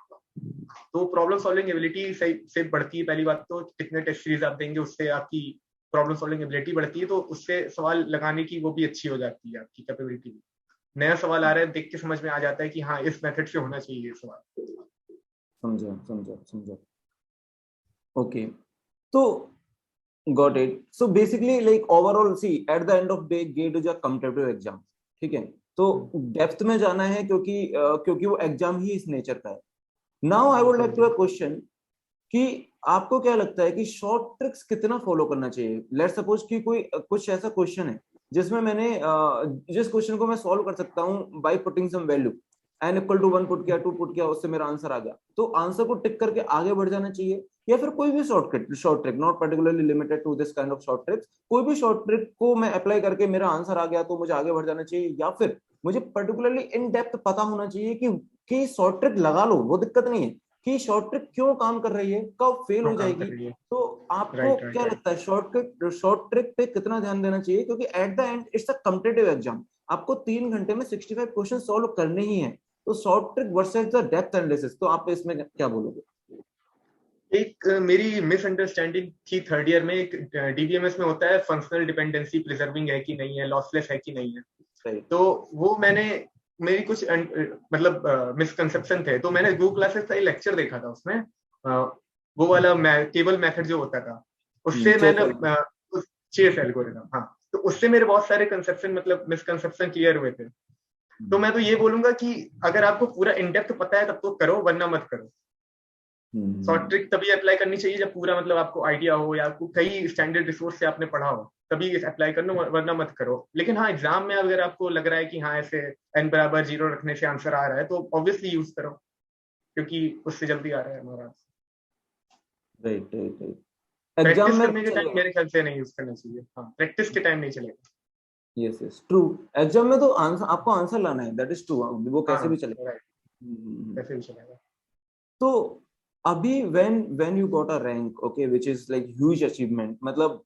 तो प्रॉब्लम सॉल्विंग एबिलिटी से बढ़ती है। पहली बात तो कितने टेस्ट सीरीज आप देंगे उससे आपकी प्रॉब्लम सॉल्विंग एबिलिटी बढ़ती है, तो उससे सवाल लगाने की वो भी अच्छी हो जाती है, आपकी कैपेबिलिटी भी। नया सवाल आ रहा है, देख के समझ में आ जाता है कि हाँ इस मेथड से होना चाहिए ये सवाल। समझा समझा समझा। ओके, तो got it. So basically like overall see at the end of day GATE is a competitive exam, ठीक है? तो डेप्थ में जाना है क्योंकि वो एग्जाम ही इस नेचर का है। Now I would like to a question कि आपको क्या लगता है कि शॉर्ट ट्रिक्स कितना फॉलो करना चाहिए? लेट सपोज कि कोई कुछ ऐसा क्वेश्चन है जिसमें मैंने जिस क्वेश्चन को मैं सॉल्व कर सकता हूं by putting some value, n = 1 put किया, 2 पुट किया, उससे मेरा आंसर आ गया, तो आंसर को टिक करके आगे बढ़ जाना चाहिए, या फिर कोई भी short trick, not particularly limited to this kind of short tricks, कोई भी शॉर्ट ट्रिक को मैं अप्लाई करके मेरा आंसर आ गया तो मुझे आगे बढ़ जाना चाहिए, या फिर मुझे पर्टिकुलरली इन डेप्थ पता होना चाहिए कि शॉर्ट ट्रिक लगा लो, वो दिक्कत नहीं है, कि शॉर्ट ट्रिक क्यों काम कर रही है, कब फेल क्यों हो काम कर जाएगी। रही है। तो आपको राइट राइट क्या राइट। लगता है शॉर्ट ट्रिक पे कितना ध्यान देना चाहिए, क्योंकि eight the and it's a competitive exam, आपको 3 घंटे में 65 क्वेश्चन सॉल्व करने ही है। तो short trick versus the depth analysis, तो आप इसमें क्या बोलोगे? एक मेरी मिसअंडरस्टैंडिंग थी थर्ड ईयर में, एक डीबीएमएस में होता है फंक्शनल डिपेंडेंसी प्रिजर्विंग है कि नहीं है, लॉसलेस है कि नहीं है। सही। तो वो मेरी कुछ मतलब मिसकंसेप्शन थे, तो मैंने गूगल क्लासेस का लेक्चर देखा था, उसमें वो वाला टेबल मेथड जो होता था, उससे मैंने चेस एल्गोरिथम, हाँ, तो उससे मेरे बहुत सारे कंसेप्शन मतलब मिसकंसेप्शन क्लियर हुए थे। तो मैं तो ये बोलूंगा कि अगर आपको पूरा इनडेप्थ पता है तब तो करो, वरना मत करो। शॉर्ट ट्रिक तभी अप्लाई करनी चाहिए जब पूरा मतलब आपको आइडिया हो, या आपको कई स्टैंडर्ड रिसोर्स से आपने पढ़ा हो, तभी अप्लाई करना, वरना मत करो। लेकिन हाँ, एग्जाम में अगर आपको लग रहा है कि हाँ ऐसे n=0 रखने से आंसर आ रहा है, तो ऑब्वियसली यूज करो, क्योंकि उससे जल्दी आ रहा है हमारा। Right right right. Exam practice में करने के टाइम चलेगा। मेरे ख्याल से नहीं यूज करना चाहिए, हाँ, प्रैक्टिस के टाइम नहीं चलेगा। Yes yes true. एग्जाम में तो आंसर, आपको आंसर लाना है, दैट इज ट्रू, वो कैसे भी हाँ चलेगा। राइट, कैसे भी चलेगा। तो अभी when you got a rank, okay, which is like huge achievement, मतलब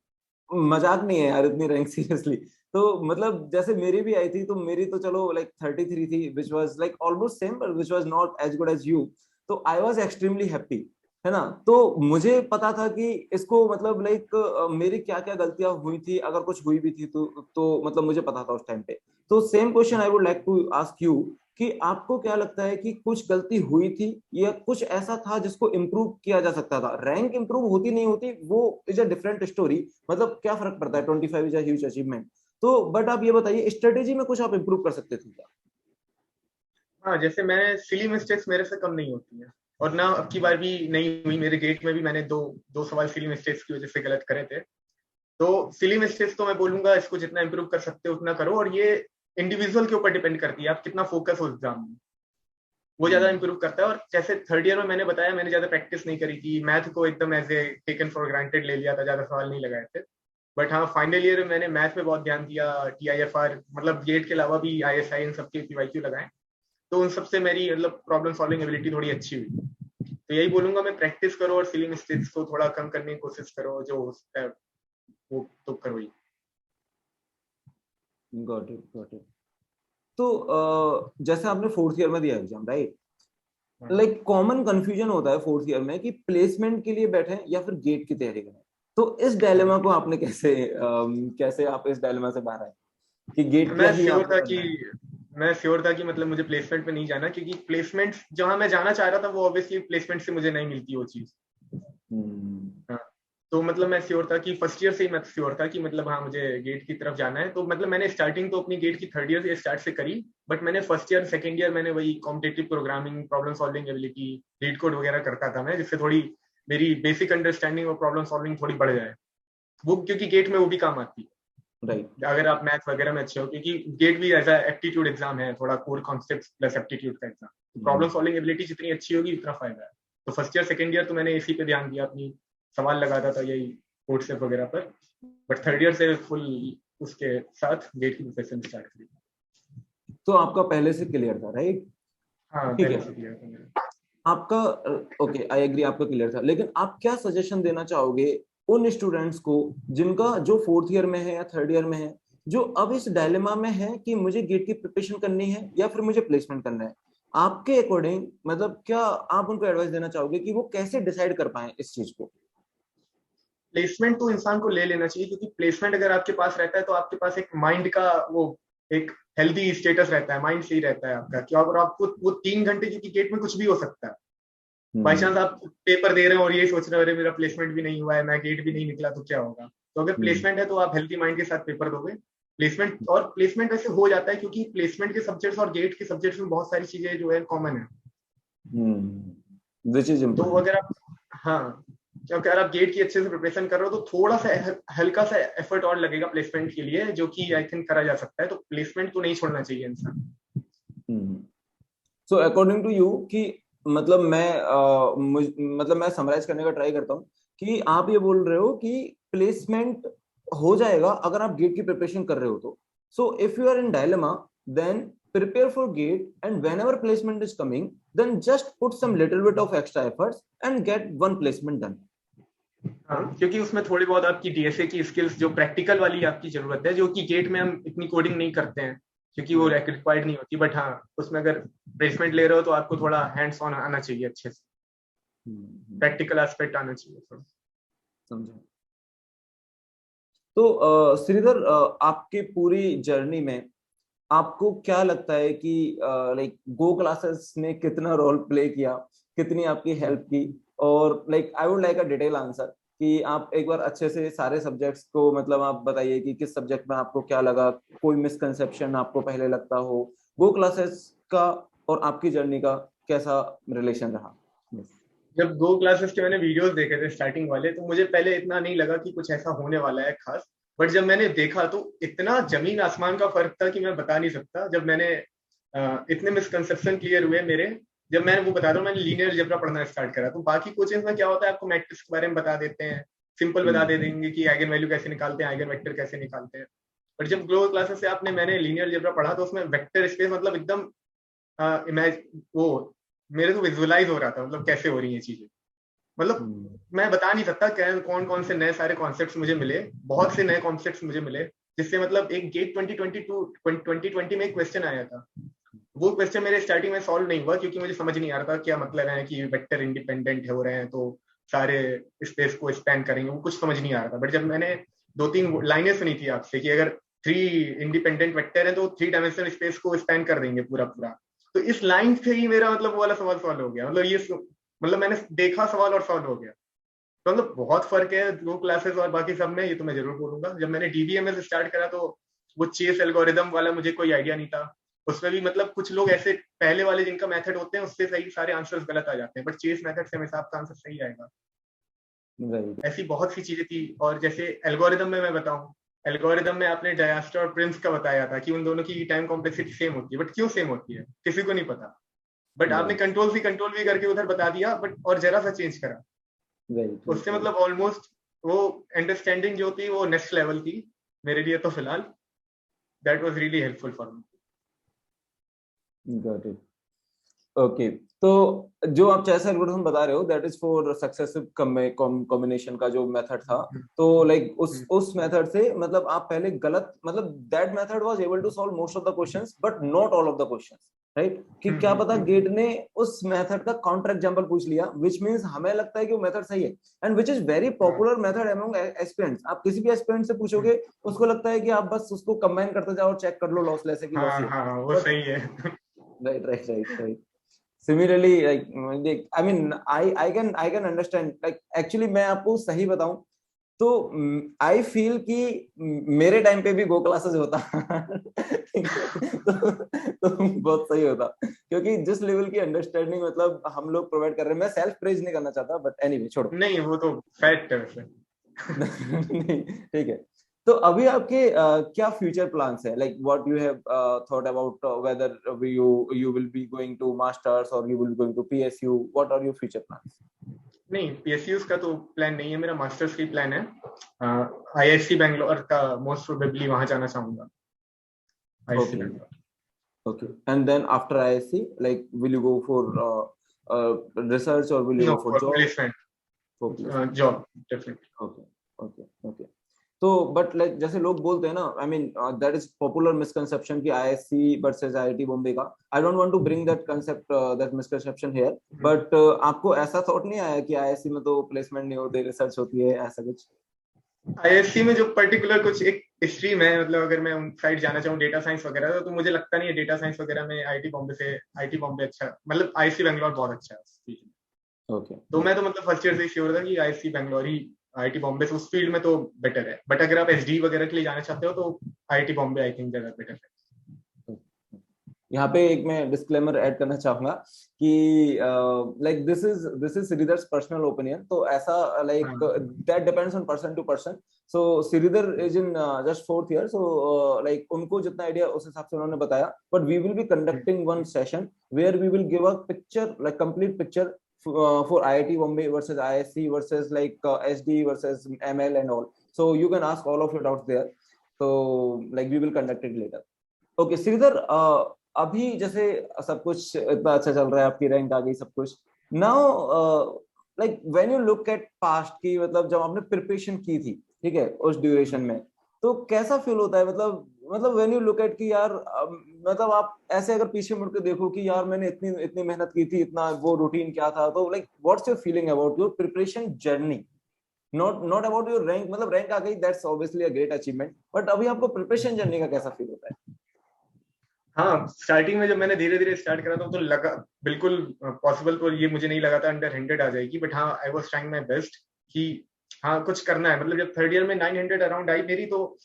मजाक नहीं है यार इतनी रैंक सीरियसली। तो मतलब जैसे मेरी भी आई थी, तो मेरी तो चलो लाइक 33 थी, which was like almost same, but which was not as good as you. तो आई वाज एक्सट्रीमली हैप्पी, है ना। तो मुझे पता था कि इसको मतलब लाइक मेरी क्या क्या गलतियां हुई थी, अगर कुछ हुई भी थी तो मतलब मुझे पता था उस टाइम पे। तो same question I would like to ask you, कि आपको क्या लगता है कि कुछ गलती हुई थी या कुछ ऐसा था जिसको इम्प्रूव किया जा सकता था? रैंक इम्प्रूव होती नहीं होती वो इज अ डिफरेंट स्टोरी, मतलब क्या फर्क पड़ता है, 25 इज अ ह्यूज अचीवमेंट। तो बट आप ये बताइए, स्ट्रेटेजी में कुछ आप इम्प्रूव कर सकते थे क्या? हाँ, जैसे मैं सिली मिस्टेक्स मेरे से कम नहीं होती है, और ना अब की बार भी नहीं हुई। मेरे गेट में भी मैंने दो सवाल सिली मिस्टेक्स की वजह से गलत करे थे। तो सिली मिस्टेक्स तो मैं बोलूंगा इसको जितना इंप्रूव कर सकते हो उतना करो, और ये इंडिविजुअल के ऊपर डिपेंड करती है, आप कितना फोकस हो एग्जाम में, वो ज्यादा इंप्रूव करता है। और जैसे थर्ड ईयर में मैंने बताया, मैंने ज्यादा प्रैक्टिस नहीं करी थी, मैथ को एकदम as a taken for granted ले लिया था, ज्यादा सवाल नहीं लगाए थे। बट हाँ, फाइनल ईयर में मैंने मैथ पे बहुत ध्यान दिया, TIFR मतलब गेट के अलावा भी ISI इन सबके PYQ लगाए, तो उन सबसे मेरी मतलब प्रॉब्लम सॉल्विंग एबिलिटी थोड़ी अच्छी हुई। तो यही बोलूंगा मैं, प्रैक्टिस करो और सिली मिस्टेक्स को थोड़ा कम करने की कोशिश करो, जो हो सकता है वो तो करो ही। Got it got it. तो जैसे आपने फोर्थ ईयर में दिया एग्जाम, राइट, हाँ। लाइक कॉमन कंफ्यूजन होता है फोर्थ ईयर में कि प्लेसमेंट के लिए बैठे या फिर गेट की तैयारी करें। तो इस डायलेमा हाँ। को आपने कैसे आप इस डायलेमा से बाहर आए कि गेट क्या मैं ही श्योर आपको था कि करना है? मैं श्योर था कि मतलब मुझे प्लेसमेंट में नहीं जाना, क्योंकि प्लेसमेंट जहां मैं जाना चाह रहा था वो ऑब्वियसली प्लेसमेंट से मुझे नहीं मिलती वो चीज। हाँ, तो मतलब मैं श्योर था कि फर्स्ट ईयर से ही मैं श्योर था कि मतलब हाँ मुझे गेट की तरफ जाना है। तो मतलब मैंने स्टार्टिंग तो अपनी गेट की थर्ड ईयर से स्टार्ट से करी, बट मैंने फर्स्ट ईयर सेकंड ईयर मैंने वही competitive programming, problem solving ability, read code वगैरह करता था मैं, जिससे थोड़ी मेरी बेसिक अंडरस्टैंडिंग और प्रॉब्लम सॉल्विंग थोड़ी बढ़ जाए, वो क्योंकि गेट में वो भी काम आती राइट। है अगर आप मैथ्स वगैरह में अच्छे हो, क्योंकि गेट भी ऐसा एप्टीट्यूड एग्जाम है, थोड़ा कोर कॉन्सेप्ट प्लस एप्टीट्यूड का एग्जाम। तो प्रॉब्लम सॉल्विंग एबिलिटी जितनी अच्छी होगी उतना फायदा है। तो फर्स्ट ईयर सेकंड ईयर तो मैंने इसी पे ध्यान दिया, अपनी सवाल लगाता था यही व्हाट्सएप वगैरह पर। बट थर्ड ईयर से फुल उसके साथ गेट की प्रिपरेशन स्टार्ट करी। तो आपका पहले से क्लियर था, राइट? हाँ, ठीक पहले है। से किया था मैंने। आपका ओके, आई एग्री, आपका क्लियर था, लेकिन आप क्या सजेशन देना चाहोगे उन स्टूडेंट्स को जिनका जो फोर्थ ईयर में है या थर्ड ईयर में है, जो अब इस डायलेमा में है कि मुझे गेट की प्रिपरेशन करनी है या फिर मुझे प्लेसमेंट करना है? आपके अकॉर्डिंग मतलब क्या आप उनको एडवाइस देना चाहोगे कि वो कैसे डिसाइड कर पाए इस चीज को? प्लेसमेंट तो इंसान को ले लेना चाहिए, क्योंकि प्लेसमेंट अगर आपके पास रहता है तो आपके पास एक माइंड का वो एक हेल्दी स्टेटस रहता है, माइंड सही रहता है आपका, कि अगर आपको वो 3 घंटे, क्योंकि गेट में कुछ भी हो सकता है, बाई चांस आप पेपर दे रहे हो और ये सोच रहे हो अरे मेरा प्लेसमेंट भी नहीं हुआ है, मैं गेट भी नहीं निकला तो क्या होगा। तो अगर प्लेसमेंट है तो आप हेल्थी माइंड के साथ पेपर दोगे। प्लेसमेंट, और प्लेसमेंट वैसे हो जाता है, क्योंकि प्लेसमेंट के सब्जेक्ट्स और गेट के सब्जेक्ट्स में बहुत सारी चीजें जो है कॉमन है। विच इज तो इम्पोर्टेंट। अगर आप, हाँ, क्योंकि अगर आप गेट की अच्छे से प्रिपरेशन कर रहे हो तो थोड़ा सा हल्का सा एफर्ट और लगेगा प्लेसमेंट के लिए, जो कि आई थिंक करा जा सकता है। तो प्लेसमेंट तो नहीं छोड़ना चाहिए इंसान। सो अकॉर्डिंग टू यू कि मतलब मतलब मैं समराइज करने का ट्राई करता हूँ कि आप ये बोल रहे हो कि प्लेसमेंट हो जाएगा अगर आप गेट की प्रिपरेशन कर रहे हो तो. So if you are in dilemma, then prepare for gate, and whenever placement is coming, then just put some little bit of extra efforts and get one placement done. हाँ, क्योंकि उसमें थोड़ी बहुत आपकी डीएसए की स्किल्स जो practical वाली आपकी जरूरत है, जो कि गेट में हम इतनी कोडिंग नहीं करते हैं क्योंकि वो रिक्वायर्ड नहीं होती, बट हाँ उसमें अगर प्लेसमेंट ले रहे हो तो आपको थोड़ा हैंड्स ऑन आना चाहिए, अच्छे से प्रैक्टिकल एस्पेक्ट आना चाहिए थोड़ा. समझा. तो श्रीधर, आपकी पूरी जर्नी में आपको क्या लगता है कि लाइक गो क्लासेस ने कितना रोल प्ले किया, कितनी आपकी हेल्प की? और like I would like a detail answer कि आप एक बार अच्छे से सारे सब्जेक्ट्स को मतलब आप बताइए कि किस सब्जेक्ट में आपको क्या लगा, कोई मिसकंसेप्शन आपको पहले लगता हो, गो क्लासेस का और आपकी जर्नी का कैसा रिलेशन रहा? जब गो क्लासेस के मैंने वीडियोस देखे थे स्टार्टिंग वाले, तो मुझे पहले इतना नहीं लगा कि कुछ ऐसा होने वाला है खास, बट जब मैंने देखा तो इतना जमीन आसमान का फर्क था कि मैं बता नहीं सकता. जब मैंने इतने मिसकंसेप्शन क्लियर हुए मेरे, जब मैंने वो बता रहा हूँ, मैंने लीनियर अलजेब्रा पढ़ना स्टार्ट करा. तो बाकी कोचिंग में क्या होता है, आपको मैट्रिक्स के बारे में बता देते हैं, सिंपल बता दे देंगे कि आइगन वैल्यू कैसे निकालते हैं, आइगन वेक्टर कैसे निकालते हैं. बट जब ग्लोबल क्लासेस से मैंने लीनियर अलजेब्रा पढ़ा, तो उसमें वेक्टर स्पेस मतलब एकदम वो मेरे को विजुअलाइज हो रहा था, मतलब कैसे हो रही है चीजें. मतलब मैं बता नहीं सकता कौन कौन से नए सारे कॉन्सेप्ट्स मुझे मिले, बहुत से नए कॉन्सेप्ट्स मुझे मिले, जिससे मतलब एक गेट 2020 में एक क्वेश्चन आया था. वो क्वेश्चन मेरे स्टार्टिंग में सॉल्व नहीं हुआ क्योंकि मुझे समझ नहीं आ रहा था क्या मतलब है कि वेक्टर इंडिपेंडेंट हो रहे हैं तो सारे स्पेस को स्पैन करेंगे, वो कुछ समझ नहीं आ रहा था. बट जब मैंने 2-3 लाइनें सुनी थी आपसे कि अगर 3 इंडिपेंडेंट वेक्टर है तो 3 डायमेंशनल स्पेस को स्पैन कर देंगे पूरा पूरा, तो इस लाइन से ही मेरा मतलब वो वाला सवाल सॉल्व हो गया. मतलब ये मतलब मैंने देखा सवाल और सॉल्व हो गया. तो मतलब बहुत फर्क है दो क्लासेस और बाकी सब में, ये तो मैं जरूर बोलूंगा. जब मैंने डीबीएमएस स्टार्ट करा तो वो चेस एल्गोरिदम वाला मुझे कोई आइडिया नहीं था. उसमें भी मतलब कुछ लोग ऐसे पहले वाले जिनका मेथड होते हैं उससे सही सारे आंसर्स गलत आ जाते हैं, बट चेस मेथड से हमेशा आपका आंसर सही आएगा. ऐसी बहुत सी चीजें थी. और जैसे एल्गोरिदम में मैं बताऊं, एल्गोरिदम में आपने डायस्टर और प्रिंस का बताया था कि उन दोनों की टाइम कॉम्प्लेक्सिटी सेम होती है, बट क्यों सेम होती है किसी को नहीं पता. बट आपने कंट्रोल भी करके उधर बता दिया, बट और जरा सा चेंज करा, उससे मतलब ऑलमोस्ट वो अंडरस्टैंडिंग जो थी वो नेक्स्ट लेवल थी मेरे लिए. तो फिलहाल that was really helpful for me. Got it. Okay. तो जो आप चेस एल्गोरिथम बता रहे हो, that is for successive combination का जो मेथड था. तो लाइक उस मेथड से मतलब आप पहले गलत मतलब that method was able to solve most of the questions but not all of the questions, right? कि क्या पता गेट ने उस मेथड का काउंटर एग्जांपल पूछ लिया, व्हिच मींस हमें लगता है कि वो मेथड सही है, and which is very popular method among aspirants. आप किसी भी एस्पिरेंट से पूछोगे, उसको लगता है कि आप बस उसको कंबाइन करते जाओ और चेक कर लो लॉसलेस है कि लॉसी है. हाँ, वो सही है. Right. Similarly, like I mean, I can understand. Like actually, मैं आपको सही बताऊं तो आई फील कि मेरे टाइम पे भी गो क्लासेस होता तो बहुत सही होता, क्योंकि जिस लेवल की अंडरस्टैंडिंग मतलब हम लोग प्रोवाइड कर रहे हैं, मैं सेल्फ प्रेज नहीं करना चाहता, बट एनीवे छोड़ो. नहीं, वो तो फैक्ट है वैसे. नहीं, ठीक है. तो अभी आपके क्या फ्यूचर प्लान्स है? Like what you have thought about whether you will be going to masters और you will going to PSU, what are your future plans? नहीं, पीएसयूज का तो प्लान नहीं है मेरा, मास्टर्स की प्लान है. आईआईसी बैंगलोर का मोस्ट प्रोबेबली वहां जाना चाहूंगा. IIC Bangalore. Okay. And then after ISC, like, will you go for research or will you go for job? Placement. For placement. Job, definitely. Okay. तो बट लाइक जैसे लोग बोलते हैं ना, I mean that is popular misconception कि IISc versus IIT Bombay का. I don't want to bring that concept that misconception here, but आपको ऐसा थॉट नहीं आया कि आईएससी में तो प्लेसमेंट नहीं होती, रिसर्च होती है, ऐसा कुछ? आईएससी में जो पर्टिकुलर कुछ एक स्ट्रीम है, मतलब अगर मैं उन साइड जाना चाहूँ डेटा साइंस वगैरह, तो मुझे लगता नहीं है डेटा साइंस वगैरह में आईआईटी बॉम्बे अच्छा, मतलब आईआईसी बैंगलोर बहुत अच्छा है. ओके. तो मैं तो मतलब फर्स्ट ईयर से श्योर था कि आईआईसी बैंगलोर ही आईआईटी बॉम्बे से उस फील्ड में तो बेटर है. बट अगर आप एसडी वगैरह के लिए जाना चाहते हो तो आईआईटी बॉम्बे आई थिंक ज्यादा बेटर है. यहाँ पे एक मैं डिस्क्लेमर ऐड करना चाहूंगा कि like this is Sridhar's personal opinion, तो ऐसा like that depends on person to person. So Sridhar is in just 4th year, so like उनको जितना आइडिया उस हिसाब से उन्होंने बताया, but we will be conducting one session where we will give a picture, like complete picture for IIT Bombay versus ISC versus like SD versus ML and all. So you can ask all of your doubts there. So like we will conduct it later. Okay, Shridhar, अभी जैसे सब कुछ इतना अच्छा चल रहा है, आपकी रैंक आ गई, सब कुछ। Now like when you look at past की, मतलब जब आपने प्रिपरेशन की थी, ठीक है, उस ड्यूरेशन में, तो कैसा फील होता है? मतलब व्हेन यू लुक एट कि यार मतलब आप ऐसे अगर पीछे मुड़ के देखो कि यार मैंने इतनी इतनी मेहनत की थी, इतना वो रूटीन क्या था, तो like what's your feeling about your preparation journey? Not about your rank, मतलब रैंक आ गई, that's obviously a great achievement, but अभी आपको प्रिपरेशन जर्नी का कैसा फील होता है? हाँ, स्टार्टिंग में जब मैंने धीरे धीरे स्टार्ट करा था तो लगा बिल्कुल पॉसिबल, तो ये मुझे नहीं लगा था अंडर 100 आ जाएगी, बट हाँ I was trying my best कि हाँ कुछ करना है। मतलब जब थर्ड ईयर में 900 अराउंड आई मेरी, तो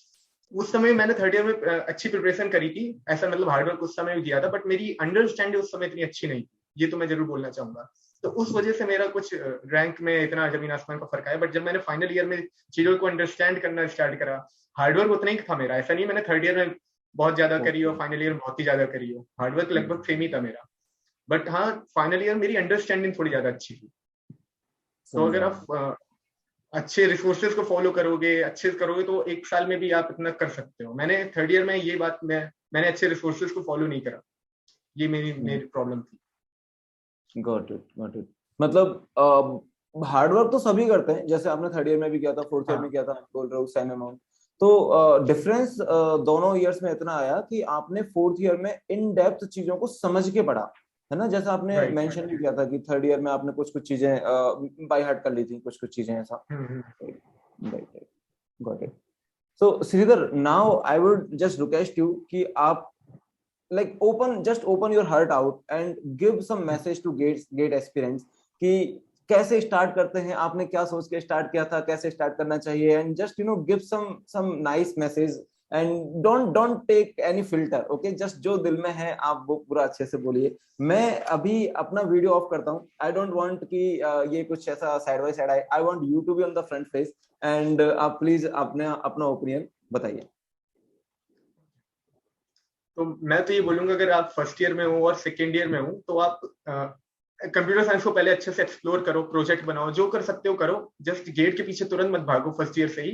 उस समय मैंने थर्ड ईयर में अच्छी प्रिपरेशन करी थी, ऐसा मतलब हार्डवर्क उस समय भी किया था, बट मेरी अंडरस्टैंडिंग उस समय इतनी अच्छी नहीं थी, ये तो मैं जरूर बोलना चाहूंगा। तो उस वजह से मेरा कुछ रैंक में इतना जमीन आसमान का फर्क आया। बट जब मैंने फाइनल ईयर में चीजों को अंडरस्टैंड करना स्टार्ट करा, हार्डवर्क उतना ही था मेरा, ऐसा नहीं मैंने थर्ड ईयर में बहुत ज्यादा करी हो, फाइनल ईयर बहुत ही ज्यादा करी हो, हार्डवर्क लगभग सेम ही था मेरा। बट हाँ, फाइनल ईयर मेरी अंडरस्टैंडिंग थोड़ी ज्यादा अच्छी थी। तो अगर आप अच्छे रिसोर्सेज को फॉलो करोगे, अच्छे करोगे, तो एक साल में भी आप इतना कर सकते हो। मैंने थर्ड ईयर में ये बात मैंने अच्छे रिसोर्सेज को फॉलो नहीं करा, ये मेरी प्रॉब्लम थी। Got it. मतलब हार्डवर्क तो सभी करते हैं, जैसे आपने थर्ड ईयर में भी किया था, 4th ईयर में किया था, बोल रहे हो सेम अमाउंट। तो डिफरेंस दोनों ईयर्स में इतना आया कि आपने 4th ईयर में इन डेप्थ चीजों को समझ के पढ़ा, है ना? जैसा आपने मेंशन भी किया था कि थर्ड ईयर में आपने कुछ कुछ चीजें बाय हार्ट कर ली थी, कुछ कुछ चीजें ऐसा। Right, got it. So Shridhar, now I would just request you कि आप like just open your heart out and give some message to gate aspirants कि कैसे स्टार्ट करते हैं, आपने क्या सोच के स्टार्ट किया था, कैसे स्टार्ट करना चाहिए, and just give some nice message and don't take any filter, okay? Just जो दिल में है आप वो पूरा अच्छे से बोलिए। मैं अभी अपना वीडियो ऑफ करता हूँ, आई डोंट वांट कि ये कुछ ऐसा साइड बाय साइड आए, I want you to be on the front face, and आप प्लीज अपना ओपिनियन बताइए। तो मैं तो ये बोलूंगा, अगर आप फर्स्ट ईयर में हो और सेकेंड ईयर में हो, तो आप कंप्यूटर साइंस को पहले अच्छे से एक्सप्लोर करो, प्रोजेक्ट बनाओ, जो कर सकते हो करो, जस्ट गेट के पीछे तुरंत मत भागो फर्स्ट ईयर से ही।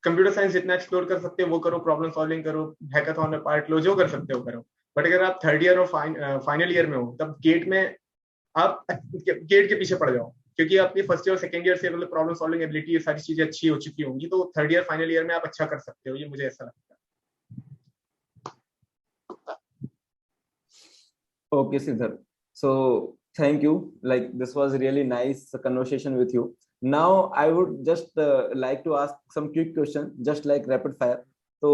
कंप्यूटर साइंस जितना एक्सप्लोर कर सकते हो वो करो, प्रॉब्लम सॉल्विंग करो, हैकाथॉन में पार्ट लो, जो कर सकते हो करो। बट अगर आप थर्ड ईयर और फाइनल ईयर में हो, तब गेट में आप गेट के पीछे पड़ जाओ, क्योंकि आपकी फर्स्ट ईयर और सेकंड ईयर से मतलब प्रॉब्लम सॉल्विंग एबिलिटी, ये सारी चीजें अच्छी हो चुकी होंगी, तो थर्ड ईयर फाइनल ईयर में आप अच्छा कर सकते हो, ये मुझे ऐसा लगता है। Okay, Siddharth. So thank you. Like this was really nice conversation with you. Now I would just like to ask some quick question, just like rapid fire. So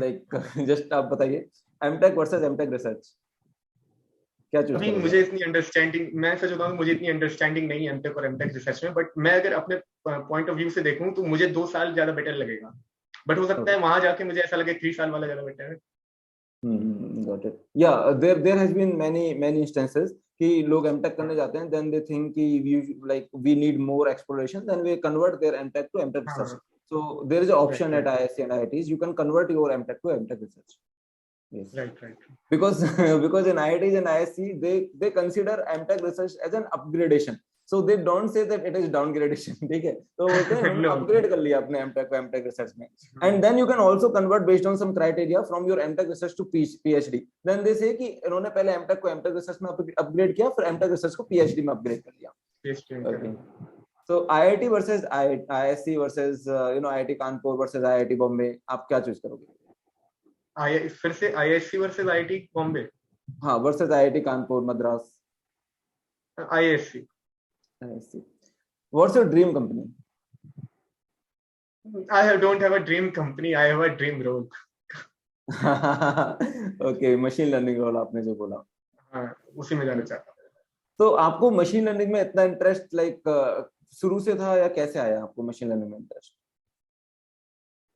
like just आप बताइए, MTech versus MTech research, क्या choose अभी करोगे? मुझे इतनी understanding, मैं सच बताऊं मुझे इतनी अंडरस्टैंडिंग नहीं है एमटेक और एमटेक रिसर्च में, बट मैं अगर अपने पॉइंट ऑफ व्यू से देखूं तो मुझे 2 साल ज्यादा बेटर लगेगा, बट हो सकता है वहां जाके मुझे ऐसा लगे 3 साल वाला ज्यादा बेटर है। Got it. Yeah, there has been many instances कि लोग MTech करने जाते हैं, then they think कि we need more exploration, then we convert their MTech to MTech research. So there is an option at IISc and IITs, you can convert your MTech to MTech research. Yes. Right. Because in IITs and IISc they consider MTech research as an upgradation. So they don't say that it is downgradation, ठीक है? तो बोलते हैं हमने upgrade कर लिया अपने MTech को MTech research में. And then you can also convert based on some criteria from your MTech research to PhD. Then they say कि इन्होंने पहले MTech को MTech research में upgrade किया, फिर MTech research को PhD में upgrade कर लिया. Okay. So IIT versus IISc versus IIT Kanpur versus IIT Bombay, आप क्या चूज करोगे? फिर से IISc वर्सेस IIT बॉम्बे? हाँ, versus IIT Kanpur, Madras. IISc. What's your dream company? I don't have a dream company, I have a dream role. Okay, machine learning role आपने जो बोला, हाँ, उसी में जाना चाहता हूँ। तो आपको मशीन लर्निंग में इतना इंटरेस्ट शुरू से था या कैसे आया आपको मशीन लर्निंग में इंटरेस्ट?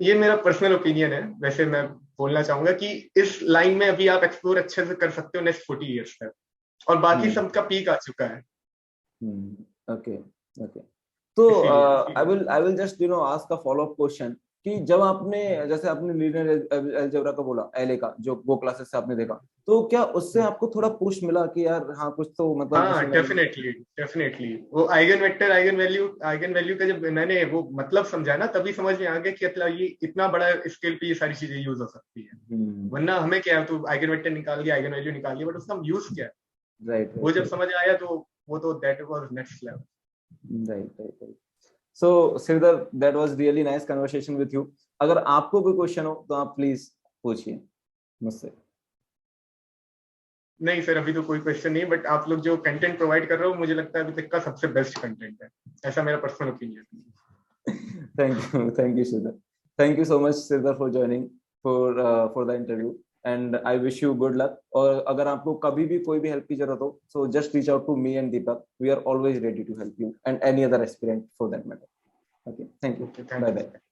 ये मेरा पर्सनल ओपिनियन है। वैसे मैं बोलना चाहूंगा कि इस लाइन में अभी आप एक्सप्लोर अच्छे से कर सकते हो नेक्स्ट 40 ईयर्स तक, और बाकी सबका पीक आ चुका है। Okay okay. तो इसीलिए आई will just ask a follow up question कि जब आपने जैसे आपने लीनियर अलजेब्रा का बोला, एलए का जो वो क्लासेस से आपने देखा, तो क्या उससे आपको थोड़ा पुश मिला कि यार हाँ कुछ तो मतलब हाँ, डेफिनेटली वो आइगन वेक्टर आइगन वैल्यू का जब मैंने वो मतलब समझा ना, तभी समझ में आ गया कि मतलब ये इतना बड़ा स्केल पे ये सारी चीजें यूज हो सकती है। वरना हमें क्या है, तो आइगन वेक्टर निकाल लिया, आइगन वैल्यू निकाल लिया, बट उसका यूज क्या है, राइट वो जब समझ आया तो वो तो that was next level. Right. So Shridhar, that was really nice conversation with you. अगर आपको कोई क्वेश्चन हो तो आप प्लीज पूछिए मुझसे। नहीं सर, अभी तो कोई क्वेश्चन नहीं, बट आप लोग जो कंटेंट प्रोवाइड कर रहे हो मुझे लगता है अभी तक का सबसे बेस्ट कंटेंट है, ऐसा मेरा पर्सनल ओपिनियन है। Thank you Shridhar, thank you so much Shridhar for joining for the interview, and I wish you good luck. और अगर आपको कभी भी कोई भी हेल्प की जरूरत हो, so just reach out to me and Deepak, we are always ready to help you and any other aspirant for that matter. Okay, thank you, bye bye.